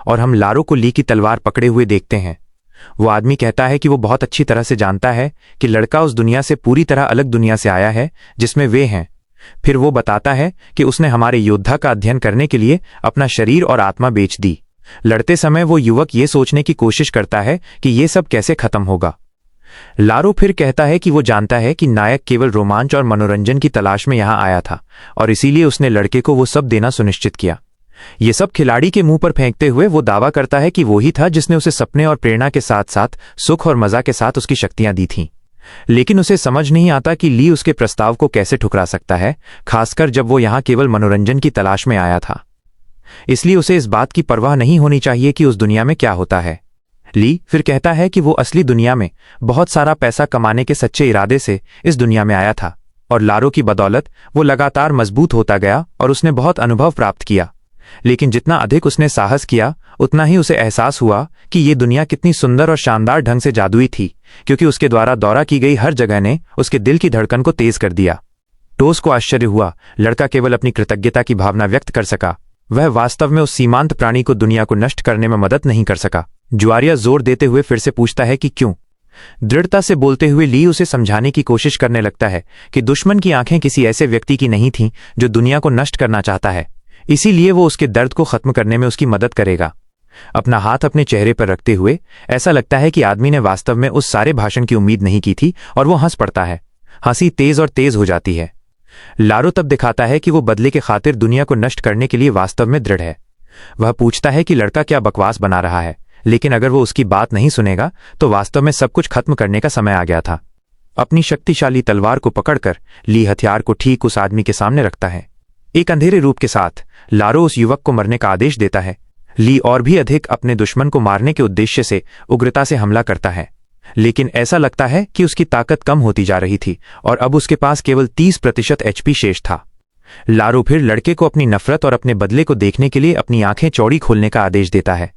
और हम लारो को ली की तलवार पकड़े हुए देखते हैं। वो आदमी कहता है कि वो बहुत अच्छी तरह से जानता है कि लड़का उस दुनिया से पूरी तरह अलग दुनिया से आया है जिसमें वे हैं। फिर वो बताता है कि उसने हमारे योद्धा का अध्ययन करने के लिए अपना शरीर और आत्मा बेच दी। लड़ते समय वो युवक ये सोचने की कोशिश करता है कि ये सब कैसे खत्म होगा। लारो फिर कहता है कि वो जानता है कि नायक केवल रोमांच और मनोरंजन की तलाश में यहां आया था और इसीलिए उसने लड़के को वो सब देना सुनिश्चित किया। ये सब खिलाड़ी के मुंह पर फेंकते हुए वो दावा करता है कि वो ही था जिसने उसे सपने और प्रेरणा के साथ साथ सुख और मजा के साथ उसकी शक्तियां दी थीं। लेकिन उसे समझ नहीं आता कि ली उसके प्रस्ताव को कैसे ठुकरा सकता है, खासकर जब वो यहां केवल मनोरंजन की तलाश में आया था। इसलिए उसे इस बात की परवाह नहीं होनी चाहिए कि उस दुनिया में क्या होता है। ली फिर कहता है कि वो असली दुनिया में बहुत सारा पैसा कमाने के सच्चे इरादे से इस दुनिया में आया था और लारो की बदौलत वो लगातार मजबूत होता गया और उसने बहुत अनुभव प्राप्त किया। लेकिन जितना अधिक उसने साहस किया उतना ही उसे एहसास हुआ कि ये दुनिया कितनी सुंदर और शानदार ढंग से जादुई थी, क्योंकि उसके द्वारा दौरा की गई हर जगह ने उसके दिल की धड़कन को तेज कर दिया। टोस को आश्चर्य हुआ। लड़का केवल अपनी कृतज्ञता की भावना व्यक्त कर सका, वह वास्तव में उस सीमांत प्राणी को दुनिया को नष्ट करने में मदद नहीं कर सका। ज्वारिया जोर देते हुए फिर से पूछता है कि क्यों। दृढ़ता से बोलते हुए ली उसे समझाने की कोशिश करने लगता है कि दुश्मन की आंखें किसी ऐसे व्यक्ति की नहीं थीं जो दुनिया को नष्ट करना चाहता है, इसीलिए वो उसके दर्द को खत्म करने में उसकी मदद करेगा। अपना हाथ अपने चेहरे पर रखते हुए ऐसा लगता है कि आदमी ने वास्तव में उस सारे भाषण की उम्मीद नहीं की थी और वो हंस पड़ता है। हंसी तेज और तेज हो जाती है। लारो तब दिखाता है कि वो बदले के खातिर दुनिया को नष्ट करने के लिए वास्तव में दृढ़ है। वह पूछता है कि लड़का क्या बकवास बना रहा है, लेकिन अगर वो उसकी बात नहीं सुनेगा तो वास्तव में सब कुछ खत्म करने का समय आ गया था। अपनी शक्तिशाली तलवार को पकड़कर ली हथियार को ठीक उस आदमी के सामने रखता है। एक अंधेरे रूप के साथ लारो उस युवक को मरने का आदेश देता है। ली और भी अधिक अपने दुश्मन को मारने के उद्देश्य से उग्रता से हमला करता है, लेकिन ऐसा लगता है कि उसकी ताकत कम होती जा रही थी और अब उसके पास केवल 30% एचपी शेष था। लारो फिर लड़के को अपनी नफरत और अपने बदले को देखने के लिए अपनी आंखें चौड़ी खोलने का आदेश देता है।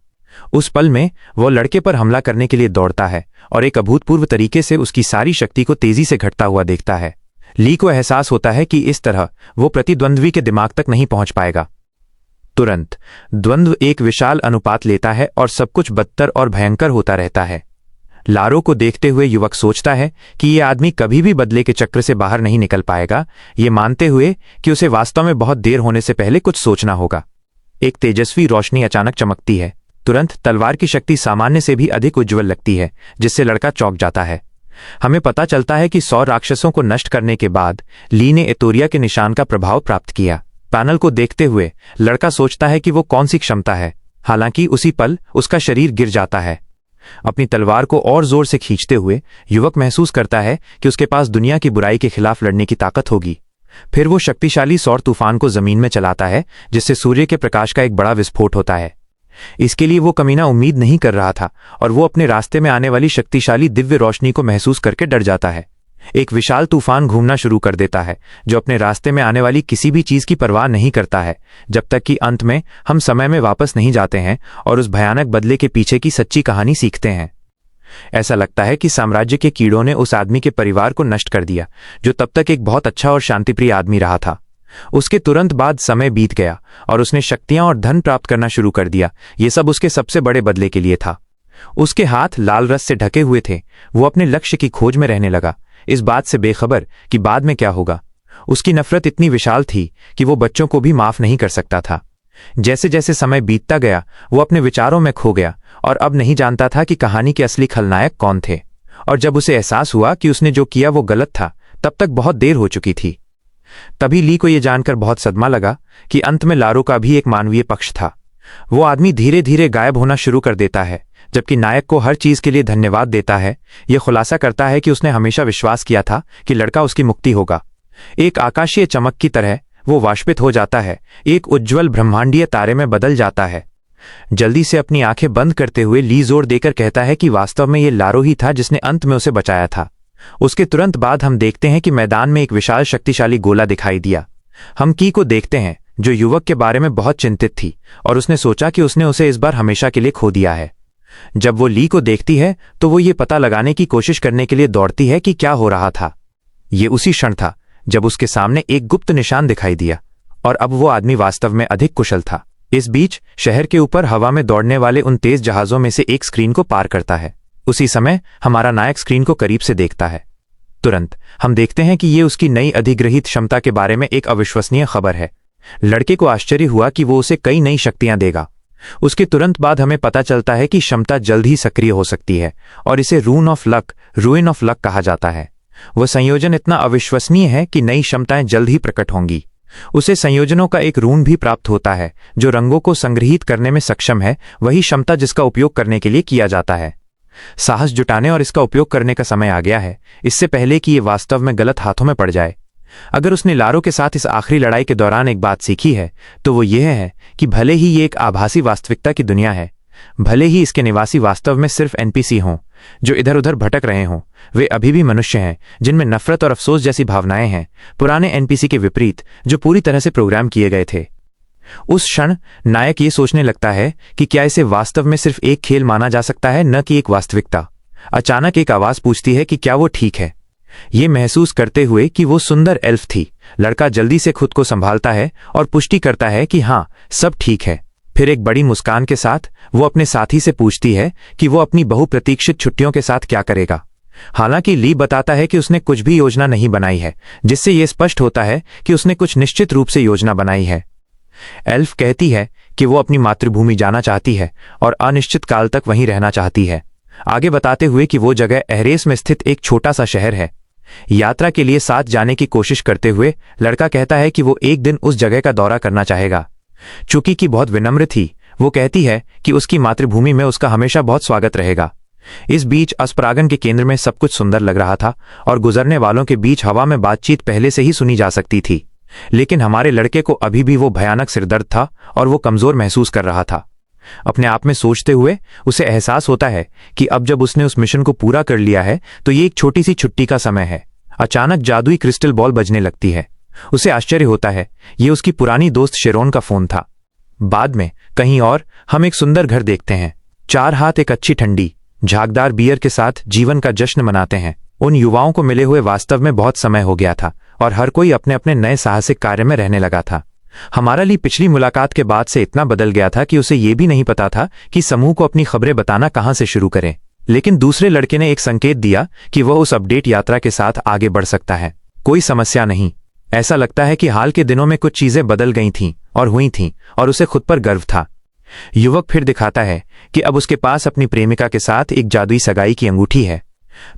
उस पल में वो लड़के पर हमला करने के लिए दौड़ता है और एक अभूतपूर्व तरीके से उसकी सारी शक्ति को तेजी से घटता हुआ देखता है। ली को एहसास होता है कि इस तरह वो प्रतिद्वंद्वी के दिमाग तक नहीं पहुंच पाएगा। तुरंत द्वंद्व एक विशाल अनुपात लेता है और सब कुछ बदतर और भयंकर होता रहता है। लारो को देखते हुए युवक सोचता है कि ये आदमी कभी भी बदले के चक्र से बाहर नहीं निकल पाएगा, ये मानते हुए कि उसे वास्तव में बहुत देर होने से पहले कुछ सोचना होगा। एक तेजस्वी रोशनी अचानक चमकती है। तुरंत तलवार की शक्ति सामान्य से भी अधिक उज्ज्वल लगती है, जिससे लड़का चौंक जाता है। हमें पता चलता है कि 100 राक्षसों को नष्ट करने के बाद ली ने एतोरिया के निशान का प्रभाव प्राप्त किया। पैनल को देखते हुए लड़का सोचता है कि वो कौन सी क्षमता है, हालांकि उसी पल उसका शरीर गिर जाता है। अपनी तलवार को और जोर से खींचते हुए युवक महसूस करता है कि उसके पास दुनिया की बुराई के खिलाफ लड़ने की ताकत होगी। फिर वो शक्तिशाली सौर तूफान को जमीन में चलाता है, जिससे सूर्य के प्रकाश का एक बड़ा विस्फोट होता है। इसके लिए वो कमीना उम्मीद नहीं कर रहा था और वो अपने रास्ते में आने वाली शक्तिशाली दिव्य रोशनी को महसूस करके डर जाता है। एक विशाल तूफान घूमना शुरू कर देता है जो अपने रास्ते में आने वाली किसी भी चीज की परवाह नहीं करता है, जब तक कि अंत में हम समय में वापस नहीं जाते हैं और उस भयानक बदले के पीछे की सच्ची कहानी सीखते हैं। ऐसा लगता है कि साम्राज्य के कीड़ों ने उस आदमी के परिवार को नष्ट कर दिया जो तब तक एक बहुत अच्छा और शांतिप्रिय आदमी रहा था। उसके तुरंत बाद समय बीत गया और उसने शक्तियां और धन प्राप्त करना शुरू कर दिया। ये सब उसके सबसे बड़े बदले के लिए था। उसके हाथ लाल रस से ढके हुए थे। वो अपने लक्ष्य की खोज में रहने लगा, इस बात से बेखबर कि बाद में क्या होगा। उसकी नफरत इतनी विशाल थी कि वो बच्चों को भी माफ नहीं कर सकता था। जैसे जैसे समय बीतता गया वो अपने विचारों में खो गया और अब नहीं जानता था कि कहानी के असली खलनायक कौन थे। और जब उसे एहसास हुआ कि उसने जो किया वो गलत था, तब तक बहुत देर हो चुकी थी। तभी ली को यह जानकर बहुत सदमा लगा कि अंत में लारो का भी एक मानवीय पक्ष था। वो आदमी धीरे धीरे गायब होना शुरू कर देता है, जबकि नायक को हर चीज के लिए धन्यवाद देता है। यह खुलासा करता है कि उसने हमेशा विश्वास किया था कि लड़का उसकी मुक्ति होगा। एक आकाशीय चमक की तरह वो वाष्पित हो जाता है, एक उज्ज्वल ब्रह्मांडीय तारे में बदल जाता है। जल्दी से अपनी आंखें बंद करते हुए ली जोर देकर कहता है कि वास्तव में ये लारो ही था जिसने अंत में उसे बचाया था। उसके तुरंत बाद हम देखते हैं कि मैदान में एक विशाल शक्तिशाली गोला दिखाई दिया। हम की को देखते हैं जो युवक के बारे में बहुत चिंतित थी और उसने सोचा कि उसने उसे इस बार हमेशा के लिए खो दिया है। जब वो ली को देखती है तो वो ये पता लगाने की कोशिश करने के लिए दौड़ती है कि क्या हो रहा था। ये उसी क्षण था जब उसके सामने एक गुप्त निशान दिखाई दिया और अब वो आदमी वास्तव में अधिक कुशल था। इस बीच शहर के ऊपर हवा में दौड़ने वाले उन तेज जहाजों में से एक स्क्रीन को पार करता है। उसी समय हमारा नायक स्क्रीन को करीब से देखता है। तुरंत हम देखते हैं कि ये उसकी नई अधिग्रहित क्षमता के बारे में एक अविश्वसनीय खबर है। लड़के को आश्चर्य हुआ कि वो उसे कई नई शक्तियां देगा। उसके तुरंत बाद हमें पता चलता है कि क्षमता जल्द ही सक्रिय हो सकती है और इसे रूइन ऑफ लक कहा जाता है। वह संयोजन इतना अविश्वसनीय है कि नई क्षमताएं जल्द ही प्रकट होंगी। उसे संयोजनों का एक रून भी प्राप्त होता है जो रंगों को संग्रहित करने में सक्षम है, वही क्षमता जिसका उपयोग करने के लिए किया जाता है। साहस जुटाने और इसका उपयोग करने का समय आ गया है, इससे पहले कि ये वास्तव में गलत हाथों में पड़ जाए। अगर उसने लारो के साथ इस आखिरी लड़ाई के दौरान एक बात सीखी है तो वो ये है कि भले ही ये एक आभासी वास्तविकता की दुनिया है, भले ही इसके निवासी वास्तव में सिर्फ एनपीसी हों जो इधर उधर भटक रहे हों, वे अभी भी मनुष्य हैं जिनमें नफरत और अफसोस जैसी भावनाएं हैं, पुराने एनपीसी के विपरीत जो पूरी तरह से प्रोग्राम किए गए थे। उस क्षण नायक ये सोचने लगता है कि क्या इसे वास्तव में सिर्फ एक खेल माना जा सकता है, न कि एक वास्तविकता। अचानक एक आवाज पूछती है कि क्या वो ठीक है। ये महसूस करते हुए कि वो सुंदर एल्फ थी, लड़का जल्दी से खुद को संभालता है और पुष्टि करता है कि हाँ, सब ठीक है। फिर एक बड़ी मुस्कान के साथ वो अपने साथी से पूछती है कि वो अपनी बहुप्रतीक्षित छुट्टियों के साथ क्या करेगा। हालांकि ली बताता है कि उसने कुछ भी योजना नहीं बनाई है, जिससे यह स्पष्ट होता है कि उसने कुछ निश्चित रूप से योजना बनाई है। एल्फ कहती है कि वो अपनी मातृभूमि जाना चाहती है और अनिश्चित काल तक वहीं रहना चाहती है, आगे बताते हुए कि वो जगह एहरेस में स्थित एक छोटा सा शहर है। यात्रा के लिए साथ जाने की कोशिश करते हुए लड़का कहता है कि वो एक दिन उस जगह का दौरा करना चाहेगा। चूंकि कि बहुत विनम्र थी, वो कहती है कि उसकी मातृभूमि में उसका हमेशा बहुत स्वागत रहेगा। इस बीच अस्परागन के केंद्र में सब कुछ सुंदर लग रहा था और गुजरने वालों के बीच हवा में बातचीत पहले से ही सुनी जा सकती थी, लेकिन हमारे लड़के को अभी भी वो भयानक सिरदर्द था और वो कमजोर महसूस कर रहा था। अपने आप में सोचते हुए उसे एहसास होता है कि अब जब उसने उस मिशन को पूरा कर लिया है तो ये एक छोटी सी छुट्टी का समय है। अचानक जादुई क्रिस्टल बॉल बजने लगती है। उसे आश्चर्य होता है, ये उसकी पुरानी दोस्त शेरोन का फोन था। बाद में कहीं और हम एक सुंदर घर देखते हैं। 4 हाथ एक अच्छी ठंडी झागदार बियर के साथ जीवन का जश्न मनाते हैं। उन युवाओं को मिले हुए वास्तव में बहुत समय हो गया था और हर कोई अपने अपने नए साहसिक कार्य में रहने लगा था। हमारा ली पिछली मुलाकात के बाद से इतना बदल गया था कि उसे ये भी नहीं पता था कि समूह को अपनी खबरें बताना कहां से शुरू करें। लेकिन दूसरे लड़के ने एक संकेत दिया कि वह उस अपडेट यात्रा के साथ आगे बढ़ सकता है। कोई समस्या नहीं। ऐसा लगता है कि हाल के दिनों में कुछ चीजें बदल गई थीं और हुई थीं और उसे खुद पर गर्व था। युवक फिर दिखाता है कि अब उसके पास अपनी प्रेमिका के साथ एक जादुई सगाई की अंगूठी है।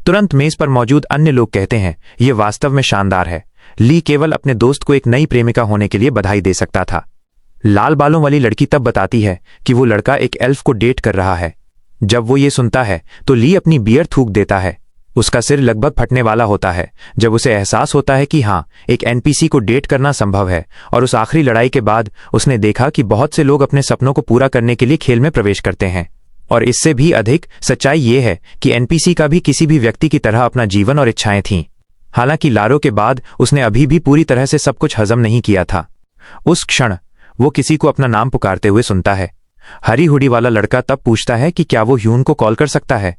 तुरंत मेज पर मौजूद अन्य लोग कहते हैं, यह वास्तव में शानदार है। ली केवल अपने दोस्त को एक नई प्रेमिका होने के लिए बधाई दे सकता था। लाल बालों वाली लड़की तब बताती है कि वो लड़का एक एल्फ को डेट कर रहा है। जब वो ये सुनता है तो ली अपनी बियर थूक देता है। उसका सिर लगभग फटने वाला होता है जब उसे एहसास होता है कि हाँ, एक एनपीसी को डेट करना संभव है। और उस आखिरी लड़ाई के बाद उसने देखा कि बहुत से लोग अपने सपनों को पूरा करने के लिए खेल में प्रवेश करते हैं। और इससे भी अधिक सच्चाई ये है कि एनपीसी का भी किसी भी व्यक्ति की तरह अपना जीवन और इच्छाएं थीं। हालांकि लारो के बाद उसने अभी भी पूरी तरह से सब कुछ हजम नहीं किया था। उस क्षण वो किसी को अपना नाम पुकारते हुए सुनता है। हरी हुडी वाला लड़का तब पूछता है कि क्या वो ह्यून को कॉल कर सकता है।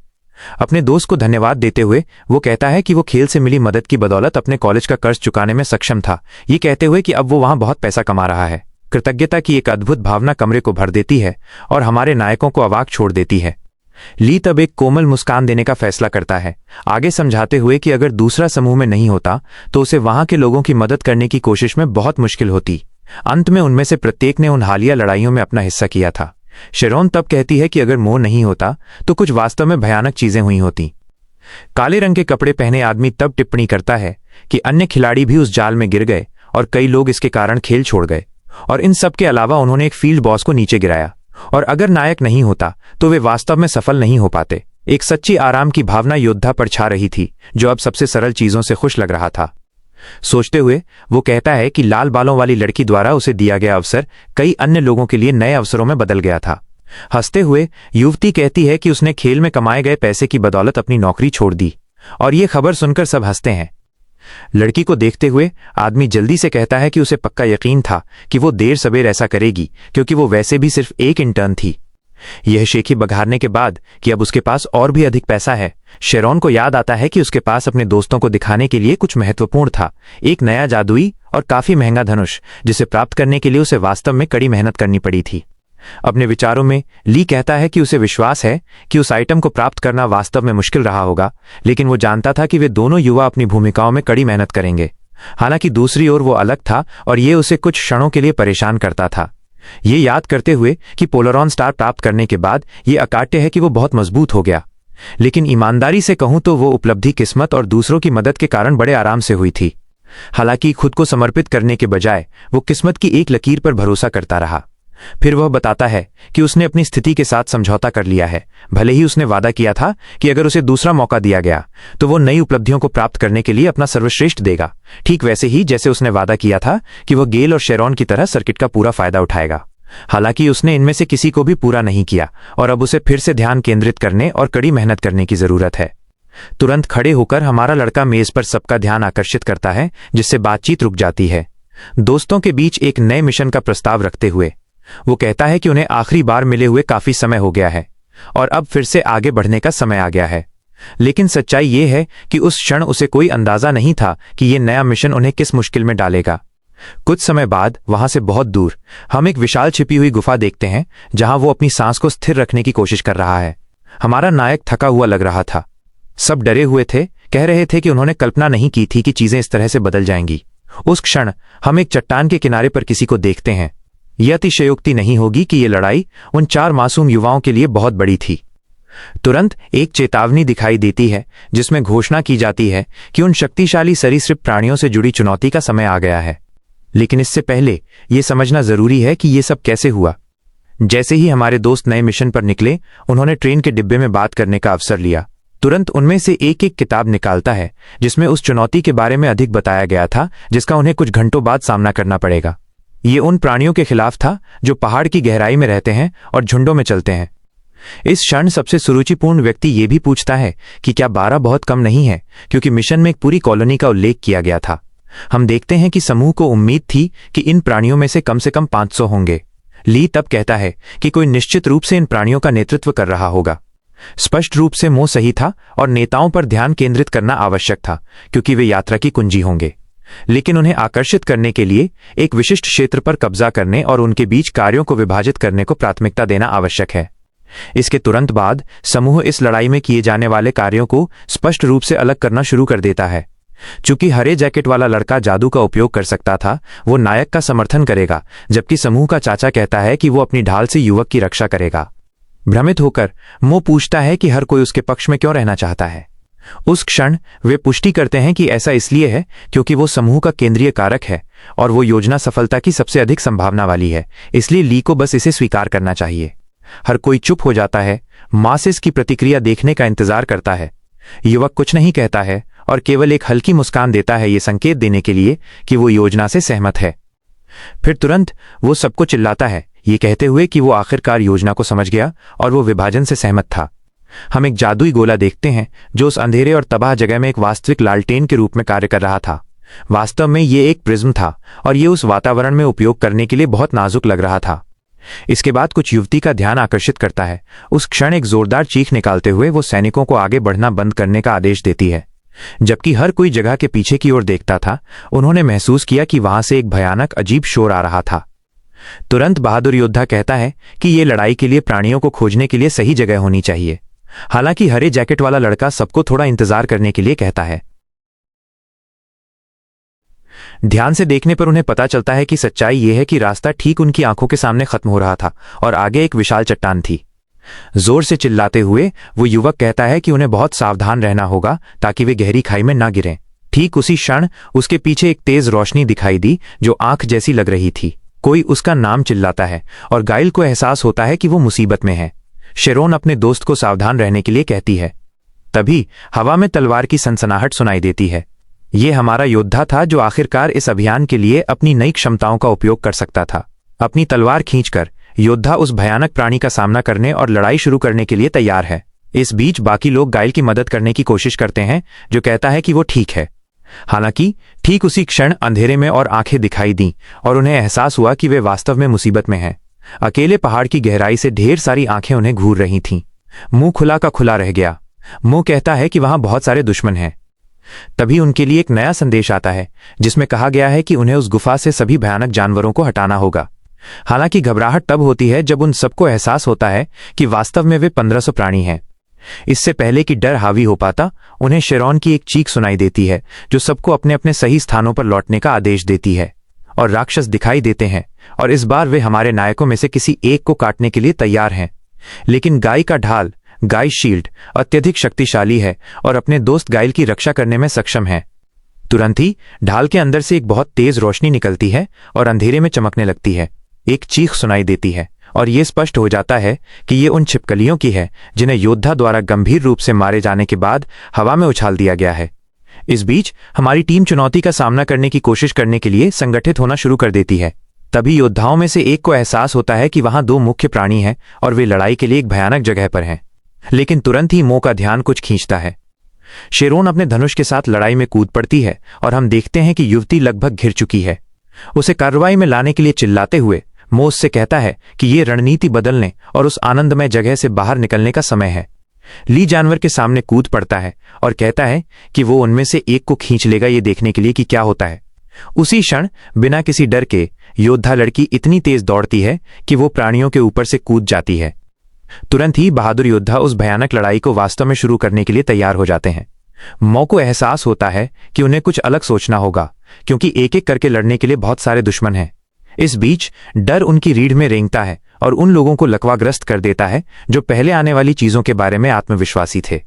अपने दोस्त को धन्यवाद देते हुए वो कहता है कि वो खेल से मिली मदद की बदौलत अपने कॉलेज का कर्ज चुकाने में सक्षम था, ये कहते हुए कि अब वो वहां बहुत पैसा कमा रहा है। कृतज्ञता की एक अद्भुत भावना कमरे को भर देती है और हमारे नायकों को अवाक छोड़ देती है। ली तब एक कोमल मुस्कान देने का फैसला करता है, आगे समझाते हुए कि अगर दूसरा समूह में नहीं होता तो उसे वहां के लोगों की मदद करने की कोशिश में बहुत मुश्किल होती। अंत में उनमें से प्रत्येक ने उन हालिया लड़ाइयों में अपना हिस्सा किया था। शेरोन तब कहती है कि अगर मोह नहीं होता तो कुछ वास्तव में भयानक चीजें हुई होती। काले रंग के कपड़े पहने आदमी तब टिप्पणी करता है कि अन्य खिलाड़ी भी उस जाल में गिर गए और कई लोग इसके कारण खेल छोड़ गए, और इन सब के अलावा उन्होंने एक फील्ड बॉस को नीचे गिराया। और अगर नायक नहीं होता तो वे वास्तव में सफल नहीं हो पाते। एक सच्ची आराम की भावना योद्धा पर छा रही थी जो अब सबसे सरल चीजों से खुश लग रहा था। सोचते हुए वो कहता है कि लाल बालों वाली लड़की द्वारा उसे दिया गया अवसर कई अन्य लोगों के लिए नए अवसरों में बदल गया था। हंसते हुए युवती कहती है कि उसने खेल में कमाए गए पैसे की बदौलत अपनी नौकरी छोड़ दी, और ये खबर सुनकर सब हंसते हैं। लड़की को देखते हुए आदमी जल्दी से कहता है कि उसे पक्का यकीन था कि वो देर सवेर ऐसा करेगी, क्योंकि वो वैसे भी सिर्फ एक इंटर्न थी। यह शेखी बघारने के बाद कि अब उसके पास और भी अधिक पैसा है, शेरोन को याद आता है कि उसके पास अपने दोस्तों को दिखाने के लिए कुछ महत्वपूर्ण था, एक नया जादुई और काफी महंगा धनुष, जिसे प्राप्त करने के लिए उसे वास्तव में कड़ी मेहनत करनी पड़ी थी। अपने विचारों में ली कहता है कि उसे विश्वास है कि उस आइटम को प्राप्त करना वास्तव में मुश्किल रहा होगा, लेकिन वो जानता था कि वे दोनों युवा अपनी भूमिकाओं में कड़ी मेहनत करेंगे। हालांकि दूसरी ओर वो अलग था और ये उसे कुछ क्षणों के लिए परेशान करता था, ये याद करते हुए कि पोलरॉन स्टार प्राप्त करने के बाद ये अकाट्य है कि वो बहुत मजबूत हो गया। लेकिन ईमानदारी से कहूं तो वो उपलब्धि किस्मत और दूसरों की मदद के कारण बड़े आराम से हुई थी। हालांकि खुद को समर्पित करने के बजाय वो किस्मत की एक लकीर पर भरोसा करता रहा। फिर वह बताता है कि उसने अपनी स्थिति के साथ समझौता कर लिया है। भले ही उसने वादा किया था कि अगर उसे दूसरा मौका दिया गया तो वो नई उपलब्धियों को प्राप्त करने के लिए अपना सर्वश्रेष्ठ देगा, ठीक वैसे ही जैसे उसने वादा किया था कि वह गेल और शेरॉन की तरह सर्किट का पूरा फायदा उठाएगा। हालांकि उसने इनमें से किसी को भी पूरा नहीं किया और अब उसे फिर से ध्यान केंद्रित करने और कड़ी मेहनत करने की जरूरत है। तुरंत खड़े होकर हमारा लड़का मेज पर सबका ध्यान आकर्षित करता है, जिससे बातचीत रुक जाती है। दोस्तों के बीच एक नए मिशन का प्रस्ताव रखते हुए वो कहता है कि उन्हें आखिरी बार मिले हुए काफी समय हो गया है और अब फिर से आगे बढ़ने का समय आ गया है। लेकिन सच्चाई ये है कि उस क्षण उसे कोई अंदाजा नहीं था कि ये नया मिशन उन्हें किस मुश्किल में डालेगा। कुछ समय बाद वहां से बहुत दूर हम एक विशाल छिपी हुई गुफा देखते हैं, जहां वो अपनी सांस को स्थिर रखने की कोशिश कर रहा है। हमारा नायक थका हुआ लग रहा था। सब डरे हुए थे, कह रहे थे कि उन्होंने कल्पना नहीं की थी कि चीजें इस तरह से बदल जाएंगी। उस क्षण हम एक चट्टान के किनारे पर किसी को देखते हैं। यह अतिशयोक्ति नहीं होगी कि यह लड़ाई उन 4 मासूम युवाओं के लिए बहुत बड़ी थी। तुरंत एक चेतावनी दिखाई देती है, जिसमें घोषणा की जाती है कि उन शक्तिशाली सरीसृप प्राणियों से जुड़ी चुनौती का समय आ गया है। लेकिन इससे पहले यह समझना जरूरी है कि यह सब कैसे हुआ। जैसे ही हमारे दोस्त नए मिशन पर निकले, उन्होंने ट्रेन के डिब्बे में बात करने का अवसर लिया। तुरंत उनमें से एक एक किताब निकालता है, जिसमें उस चुनौती के बारे में अधिक बताया गया था, जिसका उन्हें कुछ घंटों बाद सामना करना पड़ेगा। ये उन प्राणियों के खिलाफ था जो पहाड़ की गहराई में रहते हैं और झुंडों में चलते हैं। इस क्षण सबसे सुरुचिपूर्ण व्यक्ति ये भी पूछता है कि क्या 12 बहुत कम नहीं है, क्योंकि मिशन में एक पूरी कॉलोनी का उल्लेख किया गया था। हम देखते हैं कि समूह को उम्मीद थी कि इन प्राणियों में से कम 500 होंगे। ली तब कहता है कि कोई निश्चित रूप से इन प्राणियों का नेतृत्व कर रहा होगा। स्पष्ट रूप से मोह सही था और नेताओं पर ध्यान केंद्रित करना आवश्यक था, क्योंकि वे यात्रा की कुंजी होंगे। लेकिन उन्हें आकर्षित करने के लिए एक विशिष्ट क्षेत्र पर कब्जा करने और उनके बीच कार्यों को विभाजित करने को प्राथमिकता देना आवश्यक है। इसके तुरंत बाद समूह इस लड़ाई में किए जाने वाले कार्यों को स्पष्ट रूप से अलग करना शुरू कर देता है। चूंकि हरे जैकेट वाला लड़का जादू का उपयोग कर सकता था, वो नायक का समर्थन करेगा, जबकि समूह का चाचा कहता है कि वो अपनी ढाल से युवक की रक्षा करेगा। भ्रमित होकर मो पूछता है कि हर कोई उसके पक्ष में क्यों रहना चाहता है। उस क्षण वे पुष्टि करते हैं कि ऐसा इसलिए है क्योंकि वो समूह का केंद्रीय कारक है और वो योजना सफलता की सबसे अधिक संभावना वाली है। इसलिए ली को बस इसे स्वीकार करना चाहिए। हर कोई चुप हो जाता है, मासिस की प्रतिक्रिया देखने का इंतजार करता है। युवक कुछ नहीं कहता है और केवल एक हल्की मुस्कान देता है, ये संकेत देने के लिए कि वो योजना से सहमत है। फिर तुरंत वो सबको चिल्लाता है, ये कहते हुए कि वो आखिरकार योजना को समझ गया और वो विभाजन से सहमत था। हम एक जादुई गोला देखते हैं जो उस अंधेरे और तबाह जगह में एक वास्तविक लालटेन के रूप में कार्य कर रहा था। वास्तव में ये एक प्रिज्म था और ये उस वातावरण में उपयोग करने के लिए बहुत नाजुक लग रहा था। इसके बाद कुछ युवती का ध्यान आकर्षित करता है। उस क्षण एक जोरदार चीख निकालते हुए वो सैनिकों को आगे बढ़ना बंद करने का आदेश देती है। जबकि हर कोई जगह के पीछे की ओर देखता था, उन्होंने महसूस किया कि वहां से एक भयानक अजीब शोर आ रहा था। तुरंत बहादुर योद्धा कहता है कि ये लड़ाई के लिए प्राणियों को खोजने के लिए सही जगह होनी चाहिए। हालांकि हरे जैकेट वाला लड़का सबको थोड़ा इंतजार करने के लिए कहता है। ध्यान से देखने पर उन्हें पता चलता है कि सच्चाई यह है कि रास्ता ठीक उनकी आंखों के सामने खत्म हो रहा था और आगे एक विशाल चट्टान थी। जोर से चिल्लाते हुए वो युवक कहता है कि उन्हें बहुत सावधान रहना होगा ताकि वे गहरी खाई में ना गिरें। ठीक उसी क्षण उसके पीछे एक तेज रोशनी दिखाई दी जो आंख जैसी लग रही थी। कोई उसका नाम चिल्लाता है और गाइल को एहसास होता है कि वो मुसीबत में है। शेरोन अपने दोस्त को सावधान रहने के लिए कहती है। तभी हवा में तलवार की सनसनाहट सुनाई देती है। ये हमारा योद्धा था जो आखिरकार इस अभियान के लिए अपनी नई क्षमताओं का उपयोग कर सकता था। अपनी तलवार खींचकर योद्धा उस भयानक प्राणी का सामना करने और लड़ाई शुरू करने के लिए तैयार है। इस बीच बाकी लोग गाइल की मदद करने की कोशिश करते हैं, जो कहता है कि वो ठीक है। हालांकि ठीक उसी क्षण अंधेरे में और आंखें दिखाई दीं और उन्हें एहसास हुआ कि वे वास्तव में मुसीबत में हैं। अकेले पहाड़ की गहराई से ढेर सारी आंखें उन्हें घूर रही थीं। मुंह खुला का खुला रह गया। मुंह कहता है कि वहां बहुत सारे दुश्मन हैं। तभी उनके लिए एक नया संदेश आता है जिसमें कहा गया है कि उन्हें उस गुफा से सभी भयानक जानवरों को हटाना होगा। हालांकि घबराहट तब होती है जब उन सबको एहसास होता है कि वास्तव में वे 1500 प्राणी हैं। इससे पहले कि डर हावी हो पाता, उन्हें शेरॉन की एक चीख सुनाई देती है जो सबको अपने अपने सही स्थानों पर लौटने का आदेश देती है, और राक्षस दिखाई देते हैं और इस बार वे हमारे नायकों में से किसी एक को काटने के लिए तैयार हैं। लेकिन गाय का ढाल, गाय शील्ड, अत्यधिक शक्तिशाली है और अपने दोस्त गाइल की रक्षा करने में सक्षम है। तुरंत ही ढाल के अंदर से एक बहुत तेज रोशनी निकलती है और अंधेरे में चमकने लगती है। एक चीख सुनाई देती है और ये स्पष्ट हो जाता है कि ये उन छिपकलियों की है जिन्हें योद्धा द्वारा गंभीर रूप से मारे जाने के बाद हवा में उछाल दिया गया है। इस बीच हमारी टीम चुनौती का सामना करने की कोशिश करने के लिए संगठित होना शुरू कर देती है। तभी योद्धाओं में से एक को एहसास होता है कि वहां 2 मुख्य प्राणी हैं और वे लड़ाई के लिए एक भयानक जगह पर हैं। लेकिन तुरंत ही मो का ध्यान कुछ खींचता है। शेरोन अपने धनुष के साथ लड़ाई में कूद पड़ती है और हम देखते हैं कि युवती लगभग घिर चुकी है। उसे कार्रवाई में लाने के लिए चिल्लाते हुए मो उससे कहता है कि ये रणनीति बदलने और उस आनंदमय जगह से बाहर निकलने का समय है। ली जानवर के सामने कूद पड़ता है और कहता है कि वो उनमें से एक को खींच लेगा ये देखने के लिए कि क्या होता है। उसी क्षण बिना किसी डर के योद्धा लड़की इतनी तेज दौड़ती है कि वो प्राणियों के ऊपर से कूद जाती है। तुरंत ही बहादुर योद्धा उस भयानक लड़ाई को वास्तव में शुरू करने के लिए तैयार हो जाते हैं। मो को एहसास होता है कि उन्हें कुछ अलग सोचना होगा क्योंकि एक एक करके लड़ने के लिए बहुत सारे दुश्मन हैं। इस बीच डर उनकी रीढ़ में रेंगता है और उन लोगों को लकवाग्रस्त कर देता है जो पहले आने वाली चीजों के बारे में आत्मविश्वासी थे।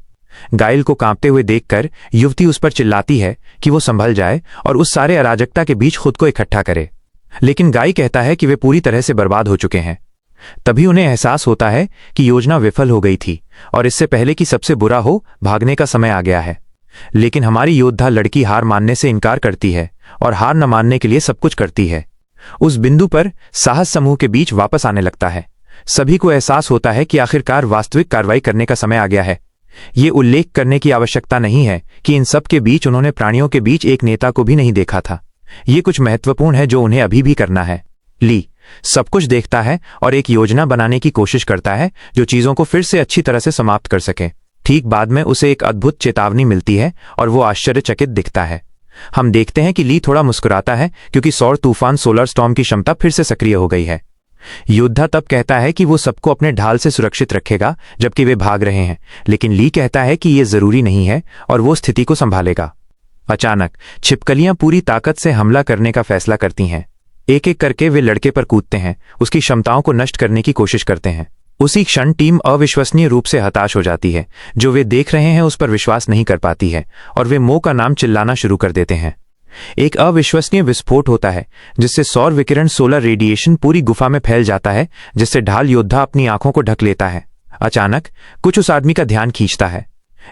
गाइल को कांपते हुए देखकर युवती उस पर चिल्लाती है कि वो संभल जाए और उस सारे अराजकता के बीच खुद को इकट्ठा करे। लेकिन गाय कहता है कि वे पूरी तरह से बर्बाद हो चुके हैं। तभी उन्हें एहसास होता है कि योजना विफल हो गई थी और इससे पहले कि सबसे बुरा हो, भागने का समय आ गया है। लेकिन हमारी योद्धा लड़की हार मानने से इनकार करती है और हार न मानने के लिए सब कुछ करती है। उस बिंदु पर साहस समूह के बीच वापस आने लगता है। सभी को एहसास होता है कि आखिरकार वास्तविक कार्रवाई करने का समय आ गया है। ये उल्लेख करने की आवश्यकता नहीं है कि इन सब के बीच उन्होंने प्राणियों के बीच एक नेता को भी नहीं देखा था। ये कुछ महत्वपूर्ण है जो उन्हें अभी भी करना है। ली सब कुछ देखता है और एक योजना बनाने की कोशिश करता है जो चीजों को फिर से अच्छी तरह से समाप्त कर सके। ठीक बाद में उसे एक अद्भुत चेतावनी मिलती है और वो आश्चर्यचकित दिखता है। हम देखते हैं कि ली थोड़ा मुस्कुराता है क्योंकि सौर तूफान सोलर स्टॉर्म की क्षमता फिर से सक्रिय हो गई है। योद्धा तब कहता है कि वो सबको अपने ढाल से सुरक्षित रखेगा जबकि वे भाग रहे हैं, लेकिन ली कहता है कि ये जरूरी नहीं है और वो स्थिति को संभालेगा। अचानक छिपकलियां पूरी ताकत से हमला करने का फैसला करती हैं। एक एक करके वे लड़के पर कूदते हैं, उसकी क्षमताओं को नष्ट करने की कोशिश करते हैं। उसी क्षण टीम अविश्वसनीय रूप से हताश हो जाती है। जो वे देख रहे हैं उस पर विश्वास नहीं कर पाती है और वे मो का नाम चिल्लाना शुरू कर देते हैं। एक अविश्वसनीय विस्फोट होता है जिससे सौर विकिरण सोलर रेडिएशन पूरी गुफा में फैल जाता है, जिससे ढाल योद्धा अपनी आंखों को ढक लेता है। अचानक कुछ उस आदमी का ध्यान खींचता है।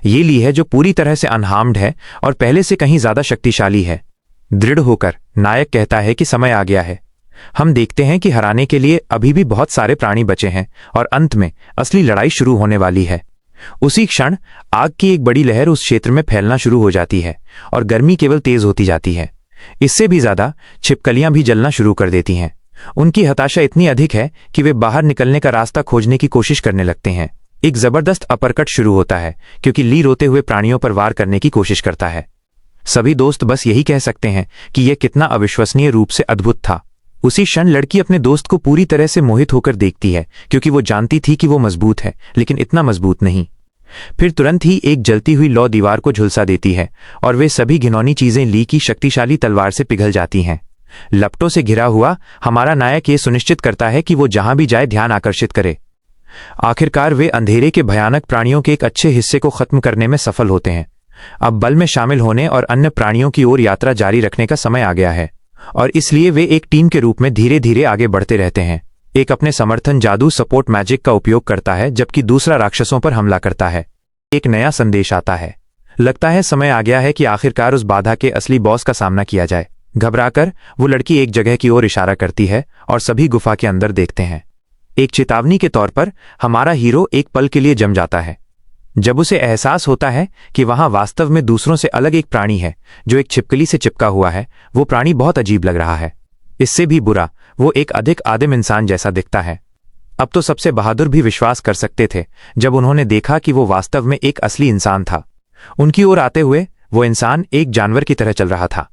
ये ली है जो पूरी तरह से अनहार्म्ड है और पहले से कहीं ज्यादा शक्तिशाली है। दृढ़ होकर नायक कहता है कि समय आ गया है। हम देखते हैं कि हराने के लिए अभी भी बहुत सारे प्राणी बचे हैं और अंत में असली लड़ाई शुरू होने वाली है। उसी क्षण आग की एक बड़ी लहर उस क्षेत्र में फैलना शुरू हो जाती है और गर्मी केवल तेज होती जाती है। इससे भी ज्यादा छिपकलियां भी जलना शुरू कर देती हैं। उनकी हताशा इतनी अधिक है कि वे बाहर निकलने का रास्ता खोजने की कोशिश करने लगते हैं। एक जबरदस्त अपरकट शुरू होता है क्योंकि ली रोते हुए प्राणियों पर वार करने की कोशिश करता है। सभी दोस्त बस यही कह सकते हैं कि यह कितना अविश्वसनीय रूप से अद्भुत था। उसी क्षण लड़की अपने दोस्त को पूरी तरह से मोहित होकर देखती है क्योंकि वो जानती थी कि वो मजबूत है, लेकिन इतना मजबूत नहीं। फिर तुरंत ही एक जलती हुई लौ दीवार को झुलसा देती है और वे सभी घिनौनी चीजें ली की शक्तिशाली तलवार से पिघल जाती हैं। लपटों से घिरा हुआ हमारा नायक ये सुनिश्चित करता है कि वो जहां भी जाए ध्यान आकर्षित करे। आखिरकार वे अंधेरे के भयानक प्राणियों के एक अच्छे हिस्से को खत्म करने में सफल होते हैं। अब बल में शामिल होने और अन्य प्राणियों की ओर यात्रा जारी रखने का समय आ गया है और इसलिए वे एक टीम के रूप में धीरे धीरे आगे बढ़ते रहते हैं। एक अपने समर्थन जादू सपोर्ट मैजिक का उपयोग करता है जबकि दूसरा राक्षसों पर हमला करता है। एक नया संदेश आता है। लगता है समय आ गया है कि आखिरकार उस बाधा के असली बॉस का सामना किया जाए। घबराकर वो लड़की एक जगह की ओर इशारा करती है और सभी गुफा के अंदर देखते हैं। एक चेतावनी के तौर पर हमारा हीरो एक पल के लिए जम जाता है जब उसे एहसास होता है कि वहां वास्तव में दूसरों से अलग एक प्राणी है जो एक छिपकली से चिपका हुआ है। वो प्राणी बहुत अजीब लग रहा है। इससे भी बुरा, वो एक अधिक आदिम इंसान जैसा दिखता है। अब तो सबसे बहादुर भी विश्वास कर सकते थे जब उन्होंने देखा कि वो वास्तव में एक असली इंसान था। उनकी ओर आते हुए वो इंसान एक जानवर की तरह चल रहा था।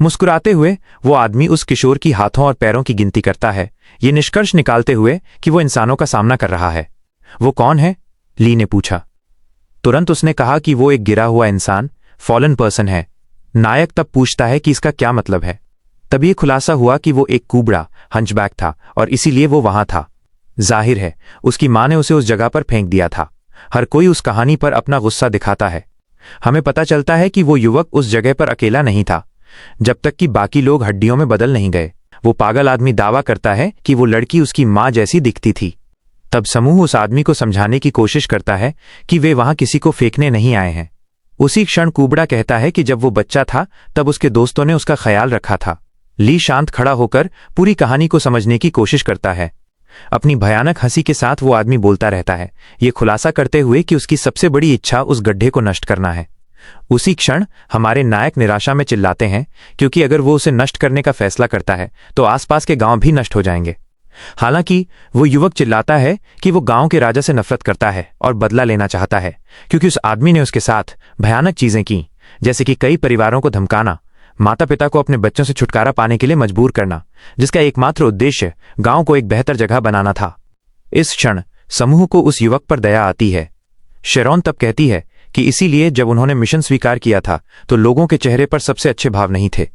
मुस्कुराते हुए वो आदमी उस किशोर की हाथों और पैरों की गिनती करता है, ये निष्कर्ष निकालते हुए कि वो इंसानों का सामना कर रहा है। वो कौन है? ली ने पूछा। तुरंत उसने कहा कि वो एक गिरा हुआ इंसान, फॉलन पर्सन है। नायक तब पूछता है कि इसका क्या मतलब है। तब ये खुलासा हुआ कि वो एक कुबड़ा हंचबैक था और इसीलिए वो वहां था। जाहिर है उसकी मां ने उसे उस जगह पर फेंक दिया था। हर कोई उस कहानी पर अपना गुस्सा दिखाता है। हमें पता चलता है कि वो युवक उस जगह पर अकेला नहीं था जब तक कि बाकी लोग हड्डियों में बदल नहीं गए। वो पागल आदमी दावा करता है कि वो लड़की उसकी मां जैसी दिखती थी। तब समूह उस आदमी को समझाने की कोशिश करता है कि वे वहां किसी को फेंकने नहीं आए हैं। उसी क्षण कुबड़ा कहता है कि जब वो बच्चा था तब उसके दोस्तों ने उसका ख्याल रखा था। ली शांत खड़ा होकर पूरी कहानी को समझने की कोशिश करता है। अपनी भयानक हंसी के साथ वो आदमी बोलता रहता है, ये खुलासा करते हुए कि उसकी सबसे बड़ी इच्छा उस गड्ढे को नष्ट करना है। उसी क्षण हमारे नायक निराशा में चिल्लाते हैं, क्योंकि अगर वो उसे नष्ट करने का फैसला करता है तो आसपास के गांव भी नष्ट हो जाएंगे। हालांकि वो युवक चिल्लाता है कि वो गांव के राजा से नफरत करता है और बदला लेना चाहता है, क्योंकि उस आदमी ने उसके साथ भयानक चीजें की, जैसे कि कई परिवारों को धमकाना, माता पिता को अपने बच्चों से छुटकारा पाने के लिए मजबूर करना, जिसका एकमात्र उद्देश्य गांव को एक बेहतर जगह बनाना था। इस क्षण समूह को उस युवक पर दया आती है। शेरॉन तब कहती है कि इसीलिए जब उन्होंने मिशन स्वीकार किया था तो लोगों के चेहरे पर सबसे अच्छे भाव नहीं थे।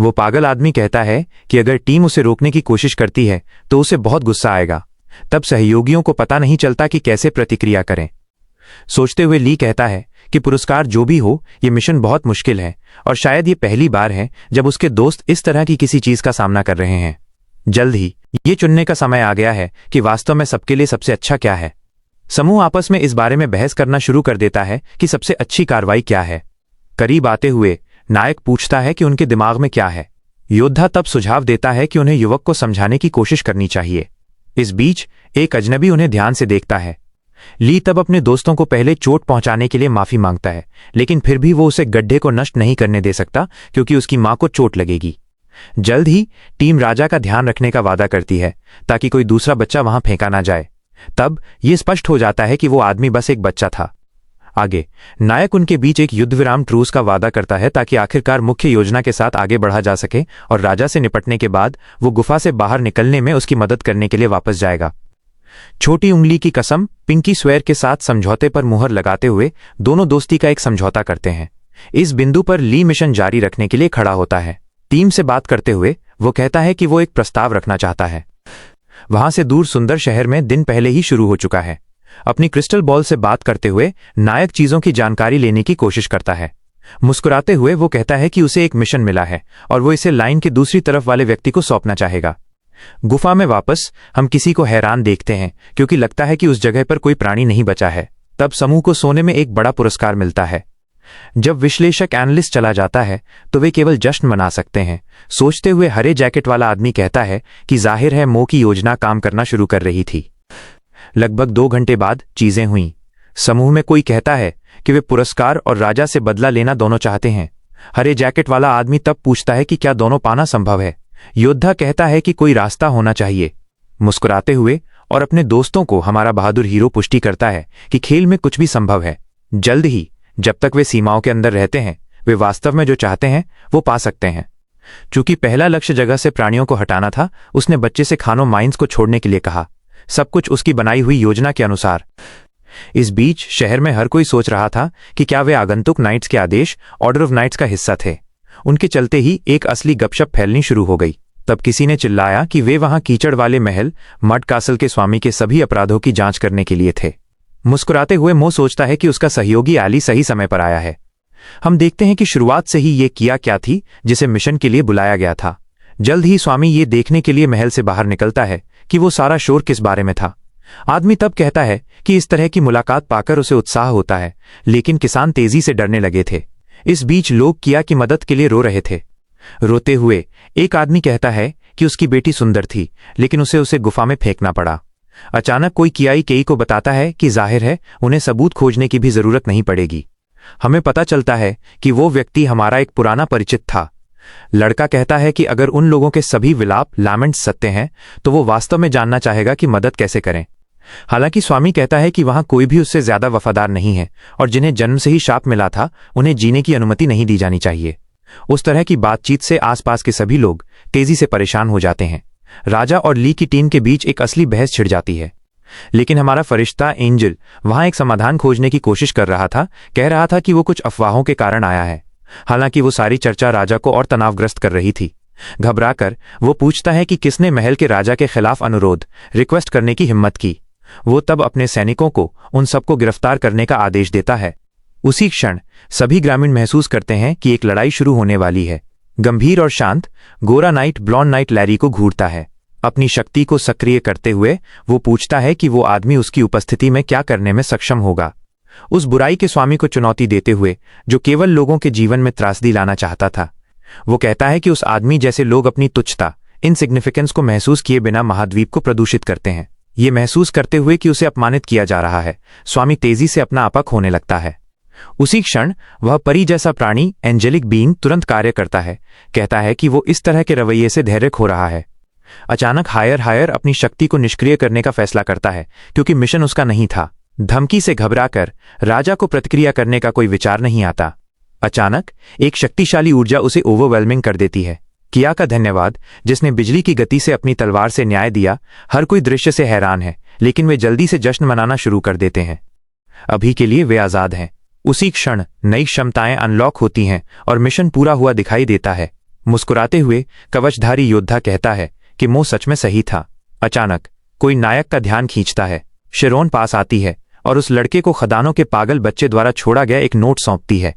वो पागल आदमी कहता है कि अगर टीम उसे रोकने की कोशिश करती है तो उसे बहुत गुस्सा आएगा। तब सहयोगियों को पता नहीं चलता कि कैसे प्रतिक्रिया करें। सोचते हुए ली कहता है कि पुरस्कार जो भी हो, ये मिशन बहुत मुश्किल है और शायद ये पहली बार है जब उसके दोस्त इस तरह की किसी चीज का सामना कर रहे हैं। जल्द ही ये चुनने का समय आ गया है कि वास्तव में सबके लिए सबसे अच्छा क्या है। समूह आपस में इस बारे में बहस करना शुरू कर देता है कि सबसे अच्छी कार्रवाई क्या है। करीब आते हुए नायक पूछता है कि उनके दिमाग में क्या है। योद्धा तब सुझाव देता है कि उन्हें युवक को समझाने की कोशिश करनी चाहिए। इस बीच एक अजनबी उन्हें ध्यान से देखता है। ली तब अपने दोस्तों को पहले चोट पहुंचाने के लिए माफी मांगता है, लेकिन फिर भी वो उसे गड्ढे को नष्ट नहीं करने दे सकता क्योंकि उसकी मां को चोट लगेगी। जल्द ही टीम राजा का ध्यान रखने का वादा करती है ताकि कोई दूसरा बच्चा वहां फेंका ना जाए। तब ये स्पष्ट हो जाता है कि वो आदमी बस एक बच्चा था। आगे नायक उनके बीच एक युद्ध विराम ट्रूस का वादा करता है ताकि आखिरकार मुख्य योजना के साथ आगे बढ़ा जा सके और राजा से निपटने के बाद वो गुफा से बाहर निकलने में उसकी मदद करने के लिए वापस जाएगा। छोटी उंगली की कसम पिंकी स्वेयर के साथ समझौते पर मुहर लगाते हुए दोनों दोस्ती का एक समझौता करते हैं। इस बिंदु पर ली मिशन जारी रखने के लिए खड़ा होता है। टीम से बात करते हुए वो कहता है कि वो एक प्रस्ताव रखना चाहता है। वहां से दूर सुंदर शहर में दिन पहले ही शुरू हो चुका है। अपनी क्रिस्टल बॉल से बात करते हुए नायक चीजों की जानकारी लेने की कोशिश करता है। मुस्कुराते हुए वो कहता है कि उसे एक मिशन मिला है और वो इसे लाइन के दूसरी तरफ वाले व्यक्ति को सौंपना चाहेगा। गुफा में वापस हम किसी को हैरान देखते हैं क्योंकि लगता है कि उस जगह पर कोई प्राणी नहीं बचा है। तब समूह को सोने में एक बड़ा पुरस्कार मिलता है। जब विश्लेषक एनालिस्ट चला जाता है तो वे केवल जश्न मना सकते हैं। सोचते हुए हरे जैकेट वाला आदमी कहता है कि जाहिर है मो की योजना काम करना शुरू कर रही थी। लगभग 2 घंटे बाद चीजें हुईं। समूह में कोई कहता है कि वे पुरस्कार और राजा से बदला लेना दोनों चाहते हैं। हरे जैकेट वाला आदमी तब पूछता है कि क्या दोनों पाना संभव है। योद्धा कहता है कि कोई रास्ता होना चाहिए। मुस्कुराते हुए और अपने दोस्तों को हमारा बहादुर हीरो पुष्टि करता है कि खेल में कुछ भी संभव है। जल्द ही जब तक वे सीमाओं के अंदर रहते हैं वे वास्तव में जो चाहते हैं वो पा सकते हैं। चूंकि पहला लक्ष्य जगह से प्राणियों को हटाना था, उसने बच्चे से खानो माइंस को छोड़ने के लिए कहा, सब कुछ उसकी बनाई हुई योजना के अनुसार। इस बीच शहर में हर कोई सोच रहा था कि क्या वे आगंतुक नाइट्स के आदेश ऑर्डर ऑफ नाइट्स का हिस्सा थे। उनके चलते ही एक असली गपशप फैलनी शुरू हो गई। तब किसी ने चिल्लाया कि वे वहां कीचड़ वाले महल मड कासल के स्वामी के सभी अपराधों की जांच करने के लिए थे। मुस्कुराते हुए मो सोचता है कि उसका सहयोगी एली सही समय पर आया है। हम देखते हैं कि शुरुआत से ही ये किया क्या थी जिसे मिशन के लिए बुलाया गया था। जल्द ही स्वामी ये देखने के लिए महल से बाहर निकलता है कि वो सारा शोर किस बारे में था। आदमी तब कहता है कि इस तरह की मुलाकात पाकर उसे उत्साह होता है, लेकिन किसान तेजी से डरने लगे थे। इस बीच लोग किया की मदद के लिए रो रहे थे। रोते हुए एक आदमी कहता है कि उसकी बेटी सुंदर थी, लेकिन उसे गुफा में फेंकना पड़ा। अचानक कोई कियाई केई को बताता है कि जाहिर है उन्हें सबूत खोजने की भी जरूरत नहीं पड़ेगी। हमें पता चलता है कि वो व्यक्ति हमारा एक पुराना परिचित था। लड़का कहता है कि अगर उन लोगों के सभी विलाप लामेंट्स सत्य हैं तो वो वास्तव में जानना चाहेगा कि मदद कैसे करें। हालांकि स्वामी कहता है कि वहां कोई भी उससे ज्यादा वफादार नहीं है और जिन्हें जन्म से ही शाप मिला था उन्हें जीने की अनुमति नहीं दी जानी चाहिए। उस तरह की बातचीत से आसपास के सभी लोग तेजी से परेशान हो जाते हैं। राजा और ली की टीम के बीच एक असली बहस छिड़ जाती है। लेकिन हमारा फरिश्ता एंजल वहां एक समाधान खोजने की कोशिश कर रहा था। कह रहा था कि वो कुछ अफवाहों के कारण आया है। हालांकि वो सारी चर्चा राजा को और तनावग्रस्त कर रही थी। घबराकर वो पूछता है कि किसने महल के राजा के खिलाफ अनुरोध रिक्वेस्ट करने की हिम्मत की। वो तब अपने सैनिकों को उन सबको गिरफ्तार करने का आदेश देता है। उसी क्षण सभी ग्रामीण महसूस करते हैं कि एक लड़ाई शुरू होने वाली है। गंभीर और शांत गोरा नाइट ब्लॉन्ड नाइट लैरी को घूरता है। अपनी शक्ति को सक्रिय करते हुए वो पूछता है कि वो आदमी उसकी उपस्थिति में क्या करने में सक्षम होगा। उस बुराई के स्वामी को चुनौती देते हुए जो केवल लोगों के जीवन में त्रासदी लाना चाहता था। वो कहता है कि उस आदमी जैसे लोग अपनी तुच्छता इनसिग्निफिकेंस को महसूस किए बिना महाद्वीप को प्रदूषित करते हैं। ये महसूस करते हुए कि उसे अपमानित किया जा रहा है, स्वामी तेजी से अपना आपा खोने लगता है। उसी क्षण वह परी जैसा प्राणी एंजेलिक बीइंग तुरंत कार्य करता है। कहता है कि वो इस तरह के रवैये से धैर्य खो रहा है। अचानक हायर अपनी शक्ति को निष्क्रिय करने का फैसला करता है क्योंकि मिशन उसका नहीं था। धमकी से घबराकर राजा को प्रतिक्रिया करने का कोई विचार नहीं आता। अचानक एक शक्तिशाली ऊर्जा उसे ओवरवेलमिंग कर देती है। किया का धन्यवाद, जिसने बिजली की गति से अपनी तलवार से न्याय दिया। हर कोई दृश्य से हैरान है, लेकिन वे जल्दी से जश्न मनाना शुरू कर देते हैं। अभी के लिए वे आजाद हैं। उसी क्षण नई क्षमताएं अनलॉक होती हैं और मिशन पूरा हुआ दिखाई देता है। मुस्कुराते हुए कवचधारी योद्धा कहता है कि मो सच में सही था। अचानक कोई नायक का ध्यान खींचता है। शेरोन पास आती है और उस लड़के को खदानों के पागल बच्चे द्वारा छोड़ा गया एक नोट सौंपती है।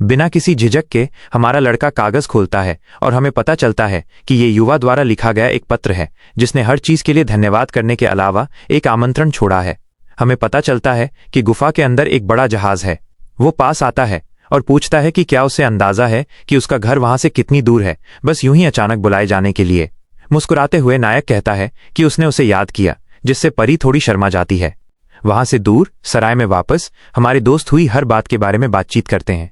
बिना किसी झिझक के हमारा लड़का कागज खोलता है और हमें पता चलता है कि ये युवा द्वारा लिखा गया एक पत्र है जिसने हर चीज के लिए धन्यवाद करने के अलावा एक आमंत्रण छोड़ा है। हमें पता चलता है कि गुफा के अंदर एक बड़ा जहाज है। वो पास आता है और पूछता है कि क्या उसे अंदाजा है कि उसका घर वहां से कितनी दूर है, बस यूं ही अचानक बुलाए जाने के लिए। मुस्कुराते हुए नायक कहता है कि उसने उसे याद किया, जिससे परी थोड़ी शर्मा जाती है। वहां से दूर सराय में वापस हमारे दोस्त हुई हर बात के बारे में बातचीत करते हैं।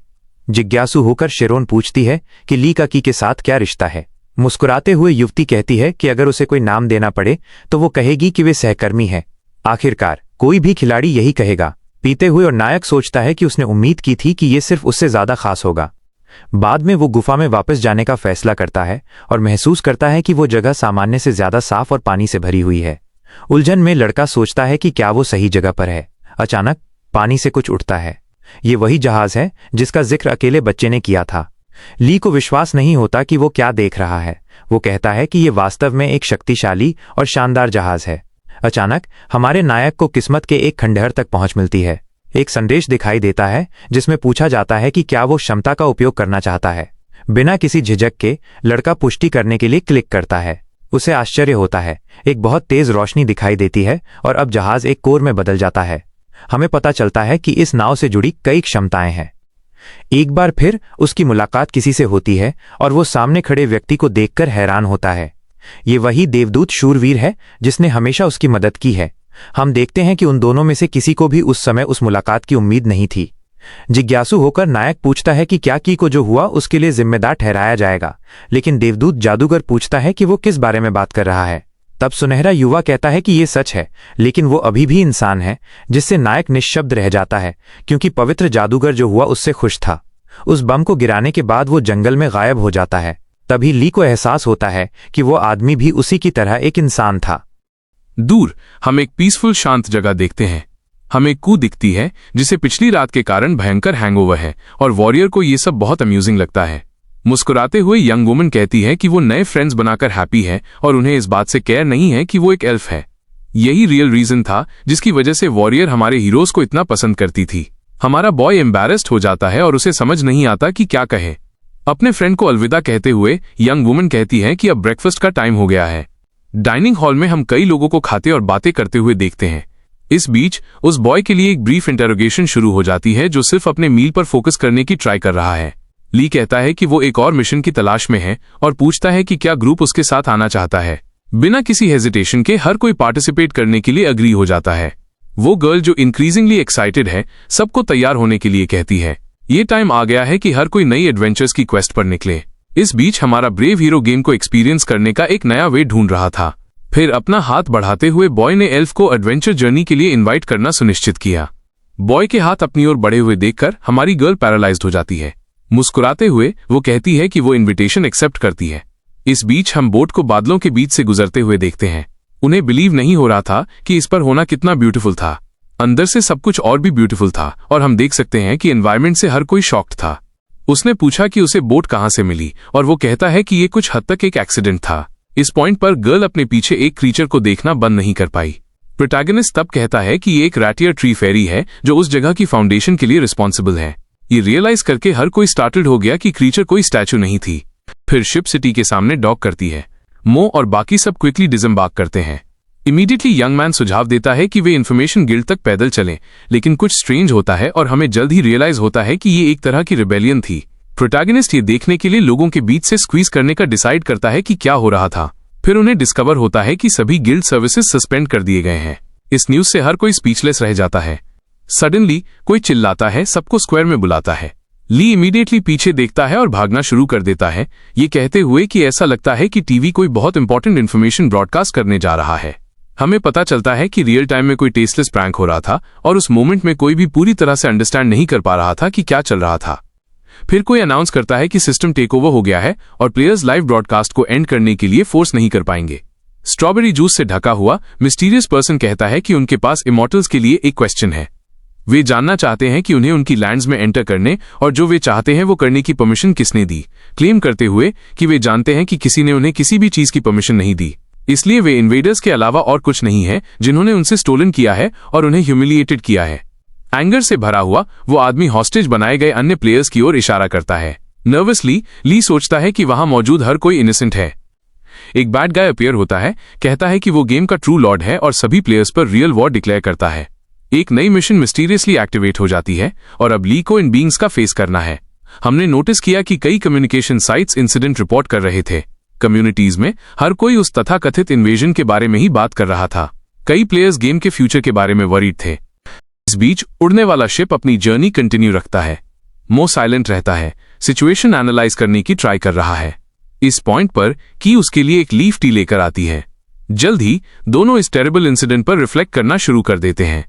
जिज्ञासु होकर शेरोन पूछती है कि ली का की के साथ क्या रिश्ता है। मुस्कुराते हुए युवती कहती है कि अगर उसे कोई नाम देना पड़े तो वो कहेगी कि वे सहकर्मी है। आखिरकार कोई भी खिलाड़ी यही कहेगा। पीते हुए और नायक सोचता है कि उसने उम्मीद की थी कि ये सिर्फ उससे ज्यादा खास होगा। बाद में वो गुफा में वापस जाने का फैसला करता है और महसूस करता है कि वो जगह सामान्य से ज्यादा साफ और पानी से भरी हुई है। उलझन में लड़का सोचता है कि क्या वो सही जगह पर है। अचानक पानी से कुछ उठता है। ये वही जहाज है जिसका जिक्र अकेले बच्चे ने किया था। ली को विश्वास नहीं होता कि वो क्या देख रहा है। वो कहता है कि ये वास्तव में एक शक्तिशाली और शानदार जहाज है। अचानक हमारे नायक को किस्मत के एक खंडहर तक पहुंच मिलती है। एक संदेश दिखाई देता है जिसमें पूछा जाता है कि क्या वो क्षमता का उपयोग करना चाहता है। बिना किसी झिझक के लड़का पुष्टि करने के लिए क्लिक करता है। उसे आश्चर्य होता है। एक बहुत तेज रोशनी दिखाई देती है और अब जहाज एक कोर में बदल जाता है। हमें पता चलता है कि इस नाव से जुड़ी कई क्षमताएं हैं। एक बार फिर उसकी मुलाकात किसी से होती है और वो सामने खड़े व्यक्ति को देखकर हैरान होता है। ये वही देवदूत शूरवीर है जिसने हमेशा उसकी मदद की है। हम देखते हैं कि उन दोनों में से किसी को भी उस समय उस मुलाकात की उम्मीद नहीं थी। जिज्ञासु होकर नायक पूछता है कि क्या की को जो हुआ उसके लिए जिम्मेदार ठहराया जाएगा, लेकिन देवदूत जादूगर पूछता है कि वो किस बारे में बात कर रहा है। तब सुनहरा युवा कहता है कि ये सच है, लेकिन वो अभी भी इंसान है, जिससे नायक निश्शब्द रह जाता है क्योंकि पवित्र जादूगर जो हुआ उससे खुश था। उस बम को गिराने के बाद वो जंगल में गायब हो जाता है। तभी ली को एहसास होता है कि वो आदमी भी उसी की तरह एक इंसान था। दूर हम एक पीसफुल शांत जगह देखते हैं। हमें कू दिखती है जिसे पिछली रात के कारण भयंकर हैंगओवर है और वॉरियर को ये सब बहुत अम्यूजिंग लगता है। मुस्कुराते हुए यंग वुमन कहती है कि वो नए फ्रेंड्स बनाकर हैप्पी है और उन्हें इस बात से केयर नहीं है कि वो एक एल्फ है। यही रियल रीजन था जिसकी वजह से वॉरियर हमारे हीरोज को इतना पसंद करती थी। हमारा बॉय एम्बैरेस्ड हो जाता है और उसे समझ नहीं आता कि क्या कहे। अपने फ्रेंड को अलविदा कहते हुए यंग वुमन कहती है कि अब ब्रेकफास्ट का टाइम हो गया है। डाइनिंग हॉल में हम कई लोगों को खाते और बातें करते हुए देखते हैं। इस बीच उस बॉय के लिए एक ब्रीफ इंटेरोगेशन शुरू हो जाती है जो सिर्फ अपने मील पर फोकस करने की ट्राई कर रहा है। ली कहता है कि वो एक और मिशन की तलाश में है और पूछता है कि क्या ग्रुप उसके साथ आना चाहता है। बिना किसी हेजिटेशन के हर कोई पार्टिसिपेट करने के लिए अग्री हो जाता है। वो गर्ल जो इंक्रीजिंगली एक्साइटेड है सबको तैयार होने के लिए कहती है। ये टाइम आ गया है कि हर कोई नई एडवेंचर्स की क्वेस्ट पर निकले। इस बीच हमारा ब्रेव हीरो गेम को एक्सपीरियंस करने का एक नया वे ढूंढ रहा था। फिर अपना हाथ बढ़ाते हुए बॉय ने एल्फ को एडवेंचर जर्नी के लिए इनवाइट करना सुनिश्चित किया। बॉय के हाथ अपनी ओर बढ़े हुए देखकर हमारी गर्ल पैरालाइज्ड हो जाती है। मुस्कुराते हुए वो कहती है कि वो इनविटेशन एक्सेप्ट करती है। इस बीच हम बोट को बादलों के बीच से गुजरते हुए देखते हैं। उन्हें बिलीव नहीं हो रहा था कि इस पर होना कितना ब्यूटीफुल था। अंदर से सब कुछ और भी ब्यूटीफुल था और हम देख सकते हैं कि एनवायरनमेंट से हर कोई शॉक्ड था। उसने पूछा कि उसे बोट कहां से मिली और वो कहता है कि ये कुछ हद तक एक एक्सीडेंट था। इस पॉइंट पर गर्ल अपने पीछे एक क्रीचर को देखना बंद नहीं कर पाई। प्रोटैगनिस्ट तब कहता है कि ये एक रैटियर ट्री फेरी है जो उस जगह की फाउंडेशन के लिए रिस्पॉन्सिबल है। ये रियलाइज करके हर कोई स्टार्टल्ड हो गया कि क्रीचर कोई स्टैचू नहीं थी। फिर शिप सिटी के सामने डॉक करती है। मो और बाकी सब क्विकली डिसएम्बार्क करते हैं। इमीडिएटली यंग मैन सुझाव देता है कि वे इन्फॉर्मेशन गिल्ड तक पैदल चलें, लेकिन कुछ स्ट्रेंज होता है और हमें जल्द ही रियलाइज होता है कि ये एक तरह की रिबेलियन थी। प्रोटैगनिस्ट ये देखने के लिए लोगों के बीच से स्क्वीज करने का डिसाइड करता है कि क्या हो रहा था। फिर उन्हें डिस्कवर होता है कि सभी गिल्ड सर्विसेज सस्पेंड कर दिए गए हैं। इस न्यूज से हर कोई स्पीचलेस रह जाता है। सडनली कोई चिल्लाता है, सबको स्क्वायर में बुलाता है। ली इमीडिएटली पीछे देखता है और भागना शुरू कर देता है, ये कहते हुए कि ऐसा लगता है कि टीवी कोई बहुत इंपॉर्टेंट इन्फॉर्मेशन ब्रॉडकास्ट करने जा रहा है। हमें पता चलता है कि रियल टाइम में कोई टेस्टलेस प्रैंक हो रहा था और उस मोमेंट में कोई भी पूरी तरह से अंडरस्टैंड नहीं कर पा रहा था कि क्या चल रहा था। फिर कोई अनाउंस करता है कि सिस्टम टेक ओवर हो गया है और प्लेयर्स लाइव ब्रॉडकास्ट को एंड करने के लिए फोर्स नहीं कर पाएंगे। स्ट्रॉबेरी जूस से ढका हुआ मिस्टीरियस पर्सन कहता है कि उनके पास इमॉर्टल्स के लिए एक क्वेश्चन है। वे जानना चाहते हैं कि उन्हें उनकी लैंड्स में एंटर करने और जो वे चाहते हैं वो करने की परमिशन किसने दी, क्लेम करते हुए कि वे जानते हैं कि किसी ने उन्हें किसी भी चीज की परमिशन नहीं दी, इसलिए वे इन्वेडर्स के अलावा और कुछ नहीं है जिन्होंने उनसे स्टोलन किया है और उन्हें ह्यूमिलिएटेड किया है। एंगर से भरा हुआ वो आदमी हॉस्टेज बनाए गए अन्य प्लेयर्स की ओर इशारा करता है। नर्वसली ली सोचता है कि वहां मौजूद हर कोई इनोसेंट है। एक बैड गाय अपीयर होता है, कहता है कि वो गेम का ट्रू लॉर्ड है और सभी प्लेयर्स पर रियल वॉर डिक्लेयर करता है। एक नई मिशन मिस्टीरियसली एक्टिवेट हो जाती है और अब ली को इन बीइंग्स का फेस करना है। हमने नोटिस किया कि कई कम्युनिकेशन साइट्स इंसिडेंट रिपोर्ट कर रहे थे। कम्युनिटीज में हर कोई उस तथाकथित इन्वेजन के बारे में ही बात कर रहा था। कई प्लेयर्स गेम के फ्यूचर के बारे में वरीड थे। इस बीच उड़ने वाला शिप अपनी जर्नी कंटिन्यू रखता है। मो साइलेंट रहता है, सिचुएशन एनालाइज करने की ट्राई कर रहा है। इस पॉइंट पर की उसके लिए एक लीफ टी लेकर आती है। जल्द ही दोनों इस टेरेबल इंसिडेंट पर रिफ्लेक्ट करना शुरू कर देते हैं।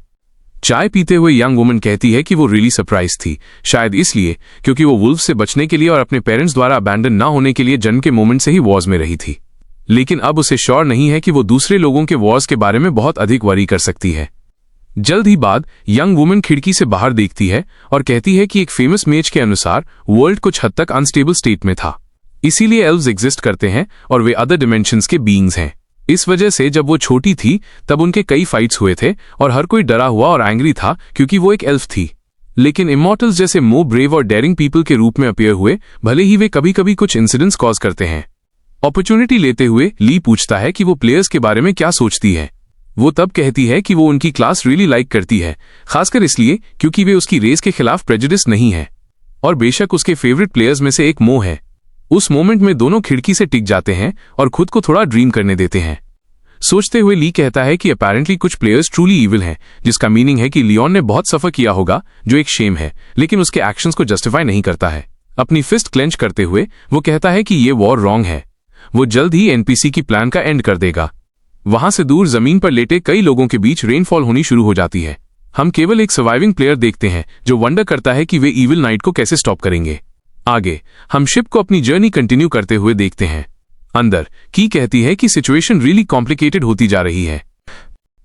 चाय पीते हुए यंग वुमन कहती है कि वो रियली सरप्राइज थी, शायद इसलिए क्योंकि वो वुल्फ से बचने के लिए और अपने पेरेंट्स द्वारा अबैंडन ना होने के लिए जन्म के मोमेंट से ही वॉर्स में रही थी, लेकिन अब उसे श्योर नहीं है कि वो दूसरे लोगों के वॉर्स के बारे में बहुत अधिक वरी कर सकती है। जल्द ही बाद यंग वुमन खिड़की से बाहर देखती है और कहती है कि एक फेमस मेज के अनुसार वर्ल्ड कुछ हद तक अनस्टेबल स्टेट में था, इसीलिए एल्व्स एग्जिस्ट करते हैं और वे अदर डिमेंशंस के बीइंग्स हैं। इस वजह से जब वो छोटी थी तब उनके कई फाइट्स हुए थे और हर कोई डरा हुआ और एंग्री था क्योंकि वो एक एल्फ थी। लेकिन इमॉर्टल्स जैसे मो ब्रेव और डेयरिंग पीपल के रूप में अपीयर हुए, भले ही वे कभी कभी कुछ इंसिडेंट्स कॉज करते हैं। अपॉर्चुनिटी लेते हुए ली पूछता है कि वो प्लेयर्स के बारे में क्या सोचती है। वो तब कहती है कि वो उनकी क्लास रियली लाइक करती है, खासकर इसलिए क्योंकि वे उसकी रेस के खिलाफ प्रेजुडिस नहीं है। और बेशक उसके फेवरेट प्लेयर्स में से एक मो है। उस मोमेंट में दोनों खिड़की से टिक जाते हैं और खुद को थोड़ा ड्रीम करने देते हैं। सोचते हुए ली कहता है कि अपेरेंटली कुछ प्लेयर्स ट्रूली इविल हैं, जिसका मीनिंग है कि लियोन ने बहुत सफर किया होगा, जो एक शेम है, लेकिन उसके एक्शंस को जस्टिफाई नहीं करता है। अपनी फिस्ट क्लेंच करते हुए वो कहता है कि ये वॉर रॉन्ग है। वो जल्द ही एनपीसी की प्लान का एंड कर देगा। वहां से दूर जमीन पर लेटे कई लोगों के बीच रेनफॉल होनी शुरू हो जाती है। हम केवल एक सर्वाइविंग प्लेयर देखते हैं जो वंडर करता है कि वे इविल नाइट को कैसे स्टॉप करेंगे। आगे हम शिप को अपनी जर्नी कंटिन्यू करते हुए देखते हैं। अंदर की कहती है कि सिचुएशन रियली कॉम्प्लिकेटेड होती जा रही है।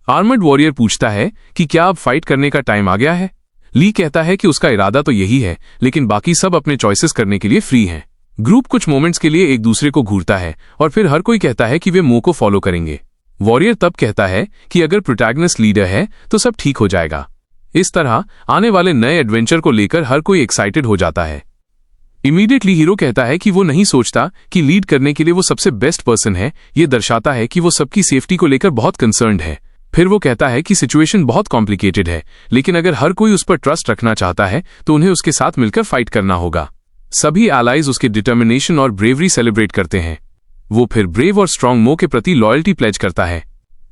आर्मर्ड वॉरियर पूछता है कि क्या अब फाइट करने का टाइम आ गया है। ली कहता है कि उसका इरादा तो यही है, लेकिन बाकी सब अपने चॉइसेस करने के लिए फ्री हैं। ग्रुप कुछ मोमेंट्स के लिए एक दूसरे को घूरता है और फिर हर कोई कहता है कि वे मो को फॉलो करेंगे। वॉरियर तब कहता है कि अगर प्रोटैगनिस्ट लीडर है तो सब ठीक हो जाएगा। इस तरह आने वाले नए एडवेंचर को लेकर हर कोई एक्साइटेड हो जाता है। इमीडिएटली हीरो कहता है कि वो नहीं सोचता कि लीड करने के लिए वो सबसे बेस्ट पर्सन है। ये दर्शाता है कि वो सबकी सेफ्टी को लेकर बहुत कंसर्न्ड है। फिर वो कहता है कि सिचुएशन बहुत कॉम्प्लिकेटेड है, लेकिन अगर हर कोई उस पर ट्रस्ट रखना चाहता है तो उन्हें उसके साथ मिलकर फाइट करना होगा। सभी एलाइज उसके डिटर्मिनेशन और ब्रेवरी सेलिब्रेट करते हैं। वो फिर ब्रेव और स्ट्रांग मो के प्रति लॉयल्टी प्लेज करता है।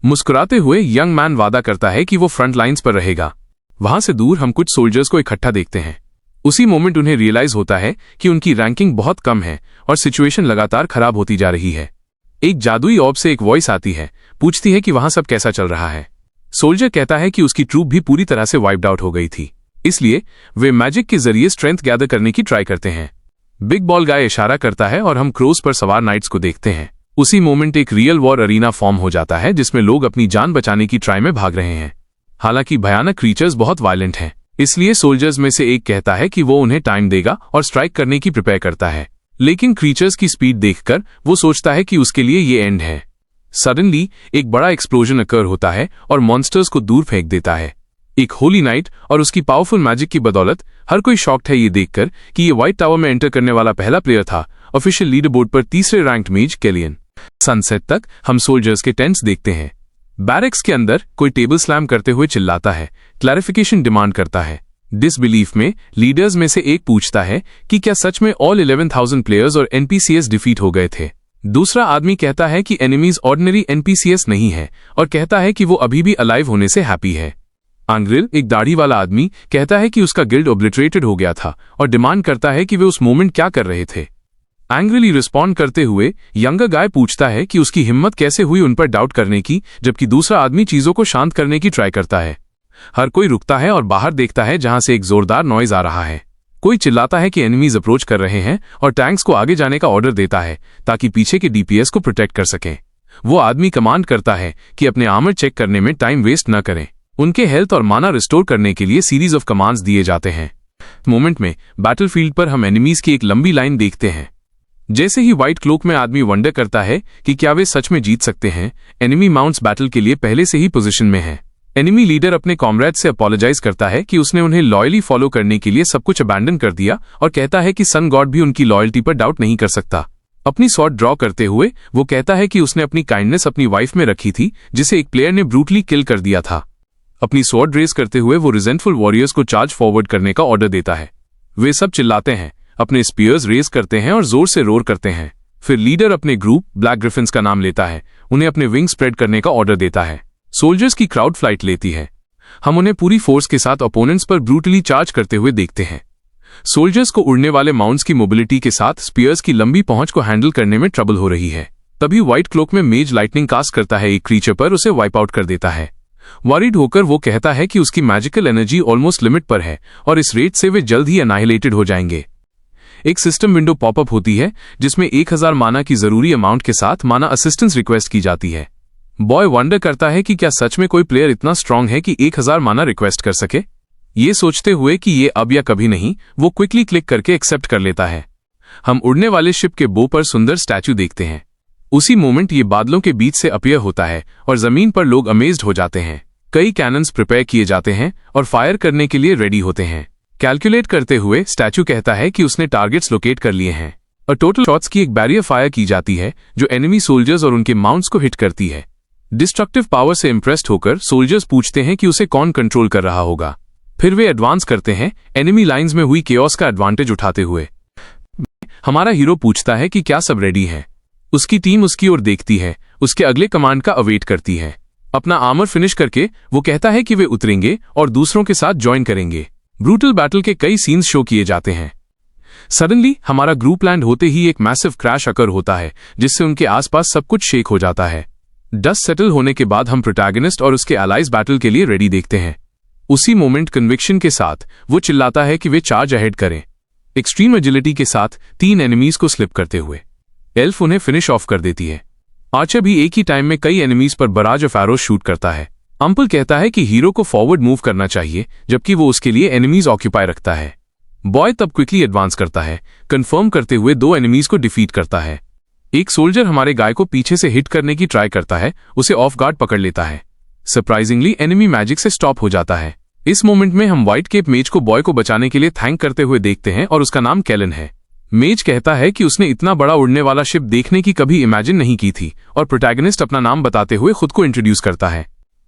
मुस्कुराते हुए यंग मैन वादा करता है कि वो फ्रंट लाइंस पर रहेगा। वहां से दूर हम कुछ सोल्जर्स को इकट्ठा देखते हैं। उसी मोमेंट उन्हें रियलाइज होता है कि उनकी रैंकिंग बहुत कम है और सिचुएशन लगातार खराब होती जा रही है। एक जादुई ऑर्ब से एक वॉइस आती है, पूछती है कि वहां सब कैसा चल रहा है। सोल्जर कहता है कि उसकी ट्रूप भी पूरी तरह से वाइप्ड आउट हो गई थी, इसलिए वे मैजिक के जरिए स्ट्रेंथ गैदर करने की ट्राई करते हैं। बिग बॉल गाय इशारा करता है और हम क्रोस पर सवार नाइट्स को देखते हैं। उसी मोमेंट एक रियल वॉर अरीना फॉर्म हो जाता है जिसमें लोग अपनी जान बचाने की ट्राई में भाग रहे हैं। हालांकि भयानक क्रीचर्स बहुत वायलेंट हैं, इसलिए सोल्जर्स में से एक कहता है कि वो उन्हें टाइम देगा और स्ट्राइक करने की प्रिपेयर करता है। लेकिन क्रीचर्स की स्पीड देखकर वो सोचता है कि उसके लिए ये एंड है। सडनली एक बड़ा एक्सप्लोजन अकर होता है और मॉन्स्टर्स को दूर फेंक देता है। एक होली नाइट और उसकी पावरफुल मैजिक की बदौलत हर कोई शॉक्ड है ये देखकर कि ये व्हाइट टावर में एंटर करने वाला पहला प्लेयर था। ऑफिशियल लीडर बोर्ड पर तीसरे रैंक्ड मेज केलियन। सनसेट तक हम सोल्जर्स के टेंट्स देखते हैं। बैरक्स के अंदर कोई टेबल स्लैम करते हुए चिल्लाता है, क्लैरिफिकेशन डिमांड करता है। डिसबिलीफ में लीडर्स में से एक पूछता है कि क्या सच में ऑल 11,000 प्लेयर्स और एनपीसीएस डिफीट हो गए थे। दूसरा आदमी कहता है कि एनिमीज ऑर्डिनरी एनपीसीएस नहीं है और कहता है कि वो अभी भी अलाइव होने से हैप्पी है। आंग्रिल, एक दाढ़ी वाला आदमी, कहता है कि उसका गिल्ड ओब्लिटरेटेड हो गया था और डिमांड करता है कि वे उस मोमेंट क्या कर रहे थे। एंग्रिली रिस्पॉन्ड करते हुए यंगर गाय पूछता है कि उसकी हिम्मत कैसे हुई उन पर डाउट करने की, जबकि दूसरा आदमी चीजों को शांत करने की ट्राई करता है। हर कोई रुकता है और बाहर देखता है जहां से एक जोरदार नॉइज आ रहा है। कोई चिल्लाता है कि एनिमीज अप्रोच कर रहे हैं और टैंक्स को आगे जाने का ऑर्डर देता है ताकि पीछे के डीपीएस को प्रोटेक्ट कर सकें। वो आदमी कमांड करता है कि अपने आर्मर चेक करने में टाइम वेस्ट न करें। उनके हेल्थ और माना रिस्टोर करने के लिए सीरीज ऑफ कमांड्स दिए जाते हैं। मोमेंट में बैटलफील्ड पर हम एनिमीज की एक लंबी लाइन देखते हैं। जैसे ही व्हाइट क्लोक में आदमी वंडर करता है कि क्या वे सच में जीत सकते हैं, एनिमी माउंट्स बैटल के लिए पहले से ही पोजीशन में है। एनिमी लीडर अपने कॉमरेड से अपोलोजाइज करता है कि उसने उन्हें लॉयली फॉलो करने के लिए सब कुछ अबैंडन कर दिया और कहता है कि सन गॉड भी उनकी लॉयल्टी पर डाउट नहीं कर सकता। अपनी स्वॉर्ड ड्रॉ करते हुए वो कहता है कि उसने अपनी काइंडनेस अपनी वाइफ में रखी थी जिसे एक प्लेयर ने ब्रूटली किल कर दिया था। अपनी स्वॉर्ड रेस करते हुए वो रिजेंटफुल वॉरियर्स को चार्ज फॉरवर्ड करने का ऑर्डर देता है। वे सब चिल्लाते हैं, अपने स्पीयर्स रेस करते हैं और जोर से रोर करते हैं। फिर लीडर अपने ग्रुप ब्लैक ग्रिफिन्स का नाम लेता है, उन्हें अपने विंग स्प्रेड करने का ऑर्डर देता है। सोल्जर्स की क्राउड फ्लाइट लेती है। हम उन्हें पूरी फोर्स के साथ ओपोनेंट्स पर ब्रूटली चार्ज करते हुए देखते हैं। सोल्जर्स को उड़ने वाले माउंट्स की मोबिलिटी के साथ स्पीयर्स की लंबी पहुंच को हैंडल करने में ट्रबल हो रही है। तभी व्हाइट क्लोक में मेज लाइटनिंग कास्ट करता है एक क्रीचर पर, उसे वाइप आउट कर देता है। वरीड होकर वो कहता है कि उसकी मैजिकल एनर्जी ऑलमोस्ट लिमिट पर है और इस रेट से वे जल्द ही अनाहिलेटेड हो जाएंगे। एक सिस्टम विंडो पॉपअप होती है जिसमें 1000 माना की जरूरी अमाउंट के साथ माना असिस्टेंस रिक्वेस्ट की जाती है। बॉय वंडर करता है कि क्या सच में कोई प्लेयर इतना स्ट्रांग है कि 1000 माना रिक्वेस्ट कर सके। ये सोचते हुए कि ये अब या कभी नहीं, वो क्विकली क्लिक करके एक्सेप्ट कर लेता है। हम उड़ने वाले शिप के बो पर सुंदर स्टैचू देखते हैं। उसी मोमेंट ये बादलों के बीच से अपीयर होता है और जमीन पर लोग अमेज्ड हो जाते हैं। कई कैनन्स प्रिपेयर किए जाते हैं और फायर करने के लिए रेडी होते हैं। कैलकुलेट करते हुए स्टैचू कहता है कि उसने टारगेट्स लोकेट कर लिए हैं और टोटल शॉट्स की एक बैरियर फायर की जाती है जो एनिमी सोल्जर्स और उनके माउंट्स को हिट करती है। डिस्ट्रक्टिव पावर से इंप्रेस्ड होकर सोल्जर्स पूछते हैं कि उसे कौन कंट्रोल कर रहा होगा। फिर वे एडवांस करते हैं एनिमी लाइंस में हुई केओस का एडवांटेज उठाते हुए। हमारा हीरो पूछता है कि क्या सब रेडी है। उसकी टीम उसकी ओर देखती है, उसके अगले कमांड का अवेट करती है। अपना आर्मर फिनिश करके वो कहता है कि वे उतरेंगे और दूसरों के साथ ज्वाइन करेंगे। ब्रूटल बैटल के कई सीन्स शो किए जाते हैं। सडनली हमारा ग्रुप लैंड होते ही एक मैसिव क्रैश अकर होता है जिससे उनके आसपास सब कुछ शेक हो जाता है। डस्ट सेटल होने के बाद हम प्रोटैगनिस्ट और उसके एलाइज बैटल के लिए रेडी देखते हैं। उसी मोमेंट कन्विक्शन के साथ वो चिल्लाता है कि वे चार्ज अहेड करें। एक्सट्रीम एजिलिटी के साथ 3 एनिमीज को स्लिप करते हुए एल्फ उन्हें फिनिश ऑफ कर देती है। आर्चर भी एक ही टाइम में कई एनिमीज पर बराज ऑफ एरोज शूट करता है। अंपल कहता है कि हीरो को फॉरवर्ड मूव करना चाहिए जबकि वो उसके लिए एनिमीज ऑक्यूपाई रखता है। बॉय तब क्विकली एडवांस करता है, कंफर्म करते हुए 2 एनिमीज को डिफीट करता है। एक सोल्जर हमारे गाय को पीछे से हिट करने की ट्राई करता है, उसे ऑफ गार्ड पकड़ लेता है। सरप्राइजिंगली एनिमी मैजिक से स्टॉप हो जाता है। इस मोमेंट में हम व्हाइट केप मेज को बॉय को बचाने के लिए थैंक करते हुए देखते हैं और उसका नाम कैलन है। मेज कहता है कि उसने इतना बड़ा उड़ने वाला शिप देखने की कभी इमेजिन नहीं की थी और प्रोटैगनिस्ट अपना नाम बताते हुए खुद को इंट्रोड्यूस करता है।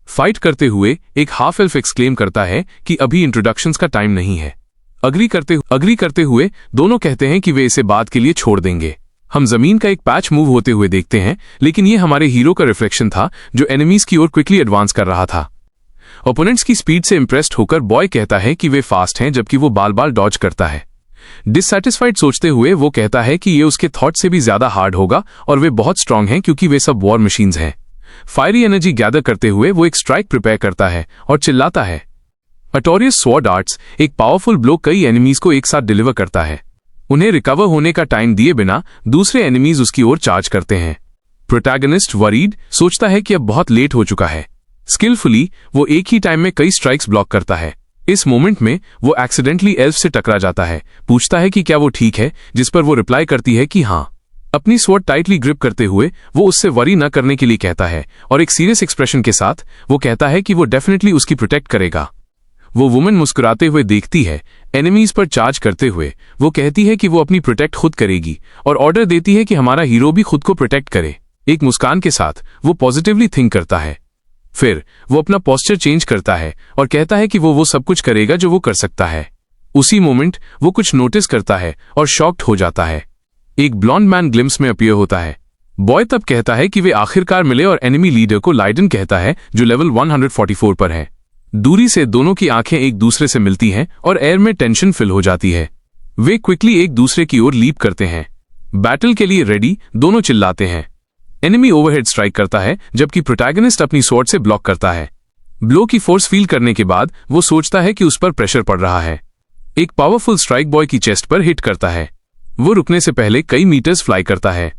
फाइट करते हुए एक हाफ एल्फ एक्सक्लेम करता है कि अभी इंट्रोडक्शंस का टाइम नहीं है। अग्री करते हुए दोनों कहते हैं कि वे इसे बाद के लिए छोड़ देंगे। हम जमीन का एक पैच मूव होते हुए देखते हैं, लेकिन ये हमारे हीरो का रिफ्लेक्शन था जो एनिमीज की ओर क्विकली एडवांस कर रहा था। ओपोनेंट्स की स्पीड से इंप्रेस्ड होकर बॉय कहता है कि वे फास्ट हैं जबकि वो बाल बाल डॉज करता है। डिससैटिस्फाइड सोचते हुए वो कहता है कि ये उसके थॉट से भी ज्यादा हार्ड होगा और वे बहुत स्ट्रांग हैं क्योंकि वे सब वॉर मशीन्स हैं। फायरी एनर्जी गैदर करते हुए वो एक स्ट्राइक प्रिपेयर करता है और चिल्लाता है। अटोरियस स्वॉर्ड आर्ट्स एक पावरफुल ब्लो कई एनिमीज को एक साथ डिलीवर करता है। उन्हें रिकवर होने का टाइम दिए बिना दूसरे एनिमीज उसकी ओर चार्ज करते हैं। प्रोटैगनिस्ट वरीड सोचता है कि अब बहुत लेट हो चुका है। स्किलफुली वो एक ही टाइम में कई स्ट्राइक्स ब्लॉक करता है। इस मोमेंट में वो एक्सीडेंटली एल्फ से टकरा जाता है। पूछता है कि क्या वो ठीक है, जिस पर वो रिप्लाई करती है कि हाँ। अपनी स्वॉर्ड टाइटली ग्रिप करते हुए वो उससे वरी न करने के लिए कहता है और एक सीरियस एक्सप्रेशन के साथ वो कहता है कि वो डेफिनेटली उसकी प्रोटेक्ट करेगा। वो वुमेन मुस्कुराते हुए देखती है एनिमीज पर चार्ज करते हुए। वो कहती है कि वो अपनी प्रोटेक्ट खुद करेगी और ऑर्डर देती है कि हमारा हीरो भी खुद को प्रोटेक्ट करे। एक मुस्कान के साथ वो पॉजिटिवली थिंक करता है। फिर वो अपना पोस्चर चेंज करता है और कहता है कि वो सब कुछ करेगा जो वो कर सकता है। उसी मोमेंट वो कुछ नोटिस करता है और शॉक्ड हो जाता है। एक ब्लॉन्ड मैन ग्लिम्स में अपीयर होता है। बॉय तब कहता है कि वे आखिरकार मिले और एनिमी लीडर को लाइडन कहता है जो लेवल 144 पर है। दूरी से दोनों की आंखें एक दूसरे से मिलती हैं और एयर में टेंशन फिल हो जाती है। वे क्विकली एक दूसरे की ओर लीप करते हैं। बैटल के लिए रेडी दोनों चिल्लाते हैं। एनिमी ओवरहेड स्ट्राइक करता है जबकि प्रोटैगनिस्ट अपनी स्वॉर्ड से ब्लॉक करता है। ब्लो की फोर्स फील करने के बाद वो सोचता है कि उस पर प्रेशर पड़ रहा है। एक पावरफुल स्ट्राइक बॉय की चेस्ट पर हिट करता है। वो रुकने से पहले कई मीटर्स फ्लाई करता है।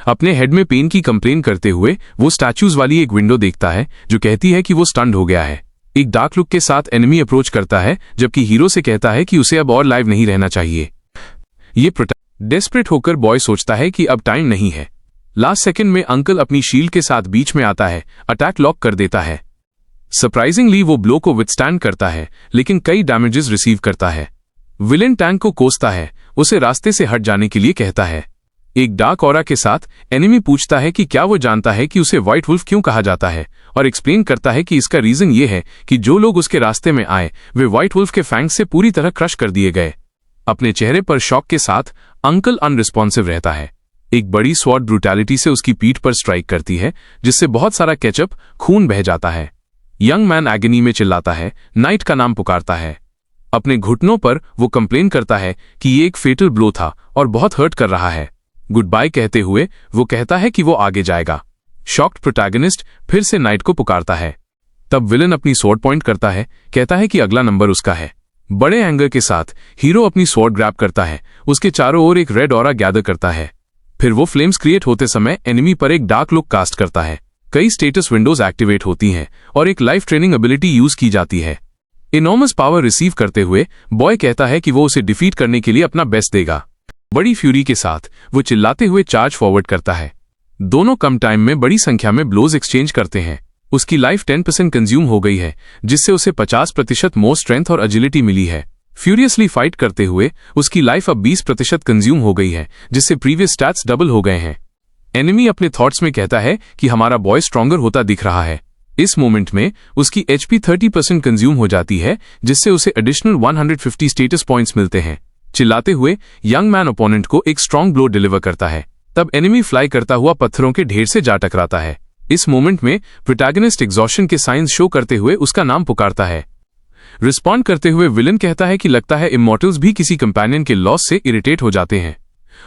अपने हेड में पेन की कंप्लेन करते हुए वो स्टैचूज वाली एक विंडो देखता है जो कहती है कि वो स्टन्ड हो गया है। एक डार्क लुक के साथ एनिमी अप्रोच करता है जबकि हीरो से कहता है कि उसे अब और लाइव नहीं रहना चाहिए। ये डेस्परेट होकर बॉय सोचता है कि अब टाइम नहीं है। लास्ट सेकंड में अंकल अपनी शील्ड के साथ बीच में आता है, अटैक लॉक कर देता है। सरप्राइजिंगली वो ब्लो को विथस्टैंड करता है लेकिन कई डैमेजेस रिसीव करता है। विलेन टैंक को कोसता है, उसे रास्ते से हट जाने के लिए कहता है। एक डार्क ऑरा के साथ एनिमी पूछता है कि क्या वो जानता है कि उसे व्हाइट वुल्फ क्यों कहा जाता है और एक्सप्लेन करता है कि इसका रीजन ये है कि जो लोग उसके रास्ते में आए वे व्हाइट वुल्फ के फैंग्स से पूरी तरह क्रश कर दिए गए। अपने चेहरे पर शॉक के साथ अंकल अनरिस्पॉन्सिव रहता है। एक बड़ी स्वॉर्ड ब्रूटैलिटी से उसकी पीठ पर स्ट्राइक करती है जिससे बहुत सारा केचप खून बह जाता है। यंग मैन एगनी में चिल्लाता है, नाइट का नाम पुकारता है। अपने घुटनों पर वो कंप्लेन करता है कि ये एक फेटल ब्लो था और बहुत हर्ट कर रहा है। गुड बाय कहते हुए वो कहता है कि वो आगे जाएगा। शॉक्ड प्रोटैगनिस्ट फिर से नाइट को पुकारता है। तब विलन अपनी स्वॉर्ड पॉइंट करता है, कहता है कि अगला नंबर उसका है। बड़े एंगर के साथ हीरो अपनी स्वॉर्ड ग्रैब करता है, उसके चारों ओर एक रेड ऑरा गैदर करता है। फिर वो फ्लेम्स क्रिएट होते समय एनिमी पर एक डार्क लुक कास्ट करता है। कई स्टेटस विंडोज एक्टिवेट होती हैं और एक लाइफ ट्रेनिंग एबिलिटी यूज की जाती है। इनॉर्मस पावर रिसीव करते हुए बॉय कहता है कि वो उसे डिफीट करने के लिए अपना बेस्ट देगा। बड़ी फ्यूरी के साथ वो चिल्लाते हुए चार्ज फॉरवर्ड करता है। दोनों कम टाइम में बड़ी संख्या में ब्लोज एक्सचेंज करते हैं। उसकी लाइफ 10% कंज्यूम हो गई है जिससे उसे 50% मोर स्ट्रेंथ और एजिलिटी मिली है। फ्यूरियसली फाइट करते हुए उसकी लाइफ अब 20% कंज्यूम हो गई है जिससे प्रीवियस स्टैट्स डबल हो गए हैं। एनिमी अपने थॉट्स में कहता है कि हमारा बॉय स्ट्रॉन्गर होता दिख रहा है। इस मोमेंट में उसकी एचपी 30% कंज्यूम हो जाती है जिससे उसे एडिशनल 150 स्टेटस पॉइंट्स मिलते हैं। चिल्लाते हुए यंग मैन ओपोनेंट को एक स्ट्रॉन्ग ब्लो डिलीवर करता है। तब एनिमी फ्लाई करता हुआ पत्थरों के ढेर से जा टकराता है। इस मोमेंट में प्रोटैगनिस्ट एग्जॉशन के साइंस शो करते हुए उसका नाम पुकारता है। रिस्पॉन्ड करते हुए विलन कहता है कि लगता है इमॉर्टल्स भी किसी कंपेनियन के लॉस से इरिटेट हो जाते हैं।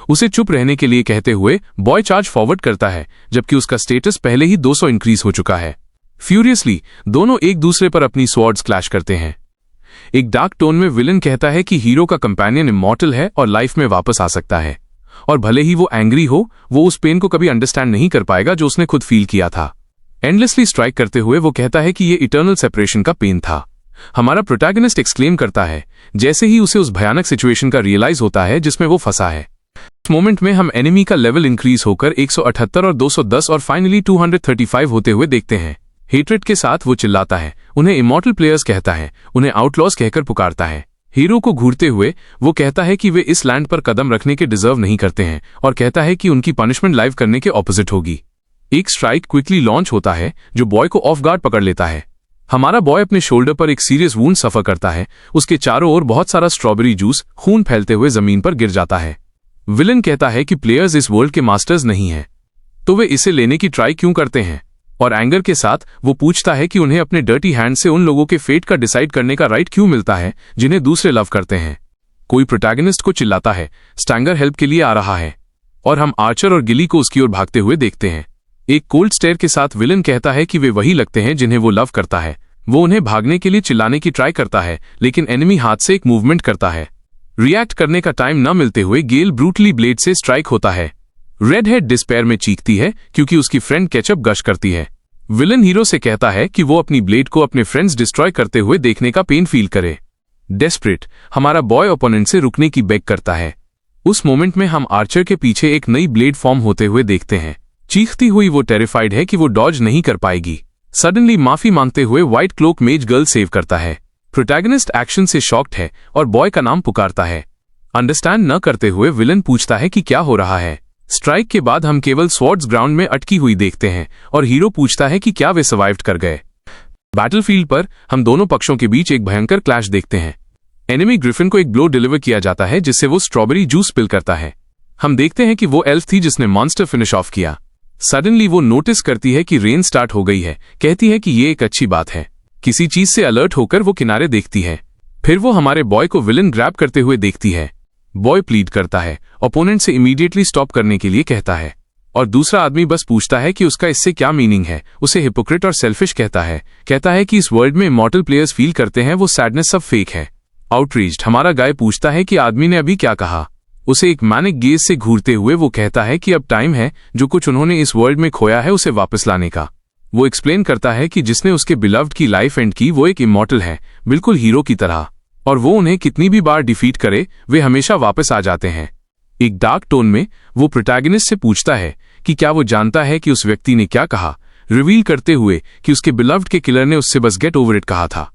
उसे चुप रहने के लिए कहते हुए बॉय चार्ज फॉरवर्ड करता है जबकि उसका स्टेटस पहले ही 200 इंक्रीज हो चुका है। फ्यूरियसली दोनों एक दूसरे पर अपनी स्वॉर्ड्स क्लैश करते हैं। एक डार्क टोन में विलन कहता है कि हीरो का कंपेनियन इमॉर्टल है और लाइफ में वापस आ सकता है और भले ही वो एंग्री हो वो उस पेन को कभी अंडरस्टैंड नहीं कर पाएगा जो उसने खुद फील किया था। एंडलेसली स्ट्राइक करते हुए वो कहता है कि ये इटर्नल सेपरेशन का पेन था। हमारा प्रोटैगनिस्ट एक्सक्लेम करता है जैसे ही उसे उस भयानक सिचुएशन का रियलाइज होता है जिसमें वो फंसा है। इस मोमेंट में हम एनिमी का लेवल इंक्रीज होकर 178 और 210 और फाइनली 235 होते हुए देखते हैं। हेट्रेड के साथ वो चिल्लाता है, उन्हें इमॉर्टल प्लेयर्स कहता है, उन्हें आउटलॉस कहकर पुकारता है। हीरो को घूरते हुए वो कहता है कि वे इस लैंड पर कदम रखने के डिजर्व नहीं करते हैं और कहता है कि उनकी पनिशमेंट लाइव करने के ऑपोजिट होगी। एक स्ट्राइक क्विकली लॉन्च होता है जो बॉय को ऑफ गार्ड पकड़ लेता है। हमारा बॉय अपने शोल्डर पर एक सीरियस वूंड सफर करता है। उसके चारों ओर बहुत सारा स्ट्रॉबेरी जूस खून फैलते हुए जमीन पर गिर जाता है। विलन कहता है कि प्लेयर्स इस वर्ल्ड के मास्टर्स नहीं हैं, तो वे इसे लेने की ट्राई क्यों करते हैं, और एंगर के साथ वो पूछता है कि उन्हें अपने डर्टी हैंड से उन लोगों के फेट का डिसाइड करने का राइट क्यों मिलता है जिन्हें दूसरे लव करते हैं। कोई प्रोटैगनिस्ट को चिल्लाता है, स्टैंगर हेल्प के लिए आ रहा है, और हम आर्चर और गिली को उसकी ओर भागते हुए देखते हैं। एक कोल्ड स्टेयर के साथ विलन कहता है कि वे वही लगते हैं जिन्हें वो लव करता है। वो उन्हें भागने के लिए चिल्लाने की ट्राई करता है, लेकिन एनिमी हाथ से एक मूवमेंट करता है। रिएक्ट करने का टाइम न मिलते हुए गेल ब्रूटली ब्लेड से स्ट्राइक होता है। रेड हेड डिस्पेयर में चीखती है क्योंकि उसकी फ्रेंड केचअप गश करती है। विलन हीरो से कहता है कि वो अपनी ब्लेड को अपने फ्रेंड्स डिस्ट्रॉय करते हुए देखने का पेन फील करे। डेस्परेट, हमारा बॉय ओपोनेंट से रुकने की बेग करता है। उस मोमेंट में हम आर्चर के पीछे एक नई ब्लेड फॉर्म होते हुए देखते हैं। चीखती हुई वो टेरिफाइड है कि वो डॉज नहीं कर पाएगी। सडनली माफी मांगते हुए व्हाइट क्लोक मेज गर्ल सेव करता है। प्रोटैगनिस्ट एक्शन से शॉक्ड है और बॉय का नाम पुकारता है। अंडरस्टैंड न करते हुए विलन पूछता है कि क्या हो रहा है। स्ट्राइक के बाद हम केवल स्वॉर्ड्स ग्राउंड में अटकी हुई देखते हैं और हीरो पूछता है कि क्या वे सर्वाइव कर गए। बैटलफील्ड पर हम दोनों पक्षों के बीच एक भयंकर क्लैश देखते हैं। एनिमी ग्रिफिन को एक ब्लो डिलीवर किया जाता है जिससे वो स्ट्रॉबेरी जूस स्पिल करता है। हम देखते हैं कि वो एल्फ थी जिसने मॉन्स्टर फिनिश ऑफ किया। सडनली वो नोटिस करती है कि रेन स्टार्ट हो गई है। कहती है कि ये एक अच्छी बात है। किसी चीज से अलर्ट होकर वो किनारे देखती है। फिर वो हमारे बॉय को विलन ग्रैब करते हुए देखती है। बॉय प्लीड करता है, ओपोनेंट से इमीडिएटली स्टॉप करने के लिए कहता है, और दूसरा आदमी बस पूछता है कि उसका इससे क्या मीनिंग है। उसे हिपोक्रेट और सेल्फिश कहता है कि इस वर्ल्ड में इमॉर्टल प्लेयर्स फील करते हैं वो सैडनेस सब फेक है। आउटरीच्ड, हमारा गाय पूछता है कि आदमी ने अभी क्या कहा। उसे एक मैनिक गेज से घूरते हुए वो कहता है कि अब टाइम है जो कुछ उन्होंने इस वर्ल्ड में खोया है उसे वापस लाने का। वो एक्सप्लेन करता है कि जिसने उसके बिलव्ड की लाइफ एंड की वो एक इमॉर्टल है, बिल्कुल हीरो की तरह, और वो उन्हें कितनी भी बार डिफीट करे वे हमेशा वापस आ जाते हैं। एक डार्क टोन में वो प्रोटैगनिस्ट से पूछता है कि क्या वो जानता है कि उस व्यक्ति ने क्या कहा, रिवील करते हुए कि उसके बिलव्ड के किलर ने उससे बस गेट ओवर इट कहा था।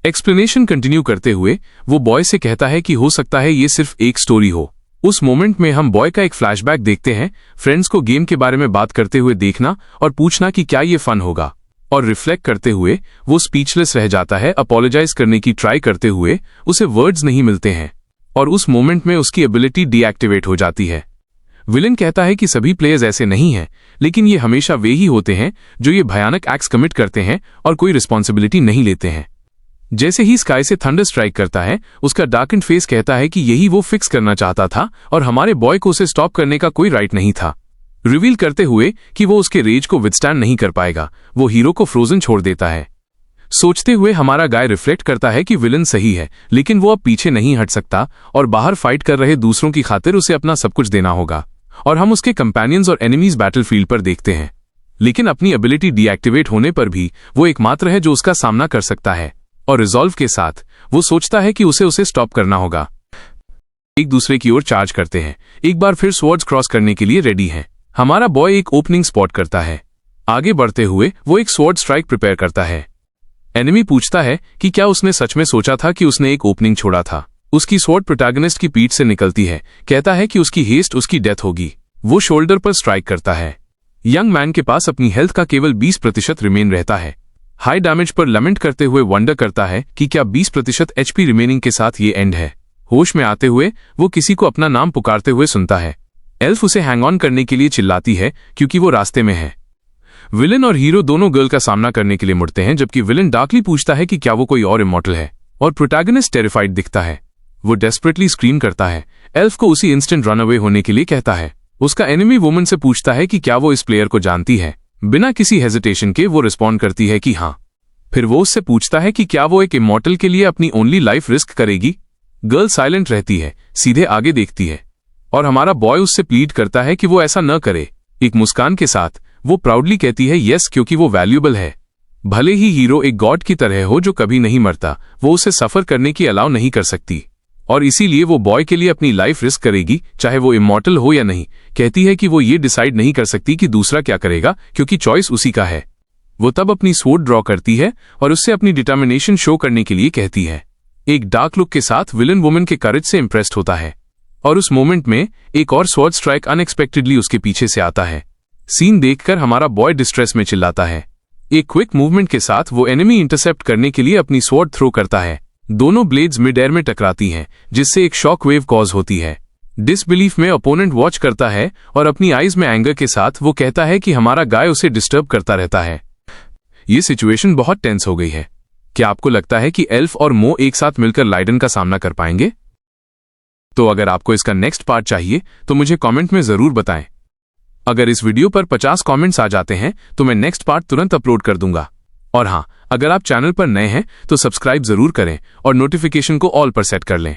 एक्सप्लेनेशन कंटिन्यू करते हुए वो बॉय से कहता है कि हो सकता है ये सिर्फ एक स्टोरी हो। उस मोमेंट में हम बॉय का एक फ्लैशबैक देखते हैं, फ्रेंड्स को गेम के बारे में बात करते हुए देखना और पूछना कि क्या ये फन होगा, और रिफ्लेक्ट करते हुए वो स्पीचलेस रह जाता है। अपोलोजाइज करने की ट्राई करते हुए उसे वर्ड्स नहीं मिलते हैं और उस मोमेंट में उसकी एबिलिटी डीएक्टिवेट हो जाती है। विलन कहता है कि सभी प्लेयर्स ऐसे नहीं हैं, लेकिन ये हमेशा वे ही होते हैं जो ये भयानक एक्ट्स कमिट करते हैं और कोई रिस्पॉन्सिबिलिटी नहीं लेते हैं। जैसे ही स्काई से थंडर स्ट्राइक करता है, उसका डार्कन्ड फेस कहता है कि यही वो फिक्स करना चाहता था और हमारे बॉय को उसे स्टॉप करने का कोई राइट नहीं था। रिवील करते हुए कि वो उसके रेज को विदस्टैंड नहीं कर पाएगा, वो हीरो को फ्रोजन छोड़ देता है। सोचते हुए हमारा गाय रिफ्लेक्ट करता है कि विलन सही है, लेकिन वो अब पीछे नहीं हट सकता और बाहर फाइट कर रहे दूसरों की खातिर उसे अपना सब कुछ देना होगा। और हम उसके कंपेनियंस और एनिमीज बैटलफील्ड पर देखते हैं, लेकिन अपनी एबिलिटी डीएक्टिवेट होने पर भी वो एकमात्र है जो उसका सामना कर सकता है। और रिजॉल्व के साथ वो सोचता है कि उसे स्टॉप करना होगा। एक दूसरे की ओर चार्ज करते हैं, एक बार फिर स्वॉर्ड्स क्रॉस करने के लिए रेडी हैं। हमारा बॉय एक ओपनिंग स्पॉट करता है। आगे बढ़ते हुए वो एक स्वॉर्ड स्ट्राइक प्रिपेयर करता है। एनिमी पूछता है कि क्या उसने सच में सोचा था कि उसने एक ओपनिंग छोड़ा था। उसकी स्वॉर्ड प्रोटैगनिस्ट की पीठ से निकलती है। कहता है कि उसकी हेस्ट उसकी डेथ होगी। वो शोल्डर पर स्ट्राइक करता है। यंग मैन के पास अपनी हेल्थ का केवल 20% रिमेन रहता है। हाई डैमेज पर लमेंट करते हुए वंडर करता है कि क्या 20% एचपी रिमेनिंग के साथ ये एंड है। होश में आते हुए वो किसी को अपना नाम पुकारते हुए सुनता है। एल्फ उसे हैंग ऑन करने के लिए चिल्लाती है क्योंकि वो रास्ते में है। विलन और हीरो दोनों गर्ल का सामना करने के लिए मुड़ते हैं, जबकि विलन डार्कली पूछता है कि क्या वो कोई और इमॉर्टल है, और प्रोटैगनिस्ट टेरिफाइड दिखता है। वो डेस्परेटली स्क्रीम करता है। एल्फ को उसी इंस्टेंट रन अवे होने के लिए कहता है। उसका एनिमी वुमन से पूछता है कि क्या वो इस प्लेयर को जानती है। बिना किसी हेजिटेशन के वो रिस्पॉन्ड करती है कि हाँ। फिर वो उससे पूछता है कि क्या वो एक इमॉर्टल के लिए अपनी ओनली लाइफ रिस्क करेगी। गर्ल साइलेंट रहती है, सीधे आगे देखती है, और हमारा बॉय उससे प्लीड करता है कि वो ऐसा न करे। एक मुस्कान के साथ वो प्राउडली कहती है यस, क्योंकि वो वैल्यूएबल है। भले ही हीरो एक गॉड की तरह हो जो कभी नहीं मरता, वो उसे सफर करने की अलाउ नहीं कर सकती, और इसीलिए वो बॉय के लिए अपनी लाइफ रिस्क करेगी, चाहे वो इमॉर्टल हो या नहीं। कहती है कि वो ये डिसाइड नहीं कर सकती कि दूसरा क्या करेगा, क्योंकि चॉइस उसी का है। वो तब अपनी स्वॉर्ड ड्रॉ करती है और उससे अपनी डिटर्मिनेशन शो करने के लिए कहती है। एक डार्क लुक के साथ विलन वुमन के करेज से इंप्रेस्ड होता है, और उस मोमेंट में एक और स्वॉर्ड स्ट्राइक अनएक्सपेक्टेडली उसके पीछे से आता है। सीन देखकर हमारा बॉय डिस्ट्रेस में चिल्लाता है। एक क्विक मूवमेंट के साथ वो एनिमी इंटरसेप्ट करने के लिए अपनी स्वॉर्ड थ्रो करता है। दोनों ब्लेड्स मिड एयर में टकराती हैं, जिससे एक शॉक वेव कॉज होती है। डिसबिलीफ में ओपोनेंट वॉच करता है और अपनी आईज में एंगर के साथ वो कहता है कि हमारा गाय उसे डिस्टर्ब करता रहता है। ये सिचुएशन बहुत टेंस हो गई है। क्या आपको लगता है कि एल्फ और मो एक साथ मिलकर लाइडन का सामना कर पाएंगे? तो अगर आपको इसका नेक्स्ट पार्ट चाहिए तो मुझे कमेंट में जरूर बताएं। अगर इस वीडियो पर 50 कमेंट्स आ जाते हैं तो मैं नेक्स्ट पार्ट तुरंत अपलोड कर दूंगा। और हाँ, अगर आप चैनल पर नए हैं तो सब्सक्राइब जरूर करें और नोटिफिकेशन को ऑल पर सेट कर लें।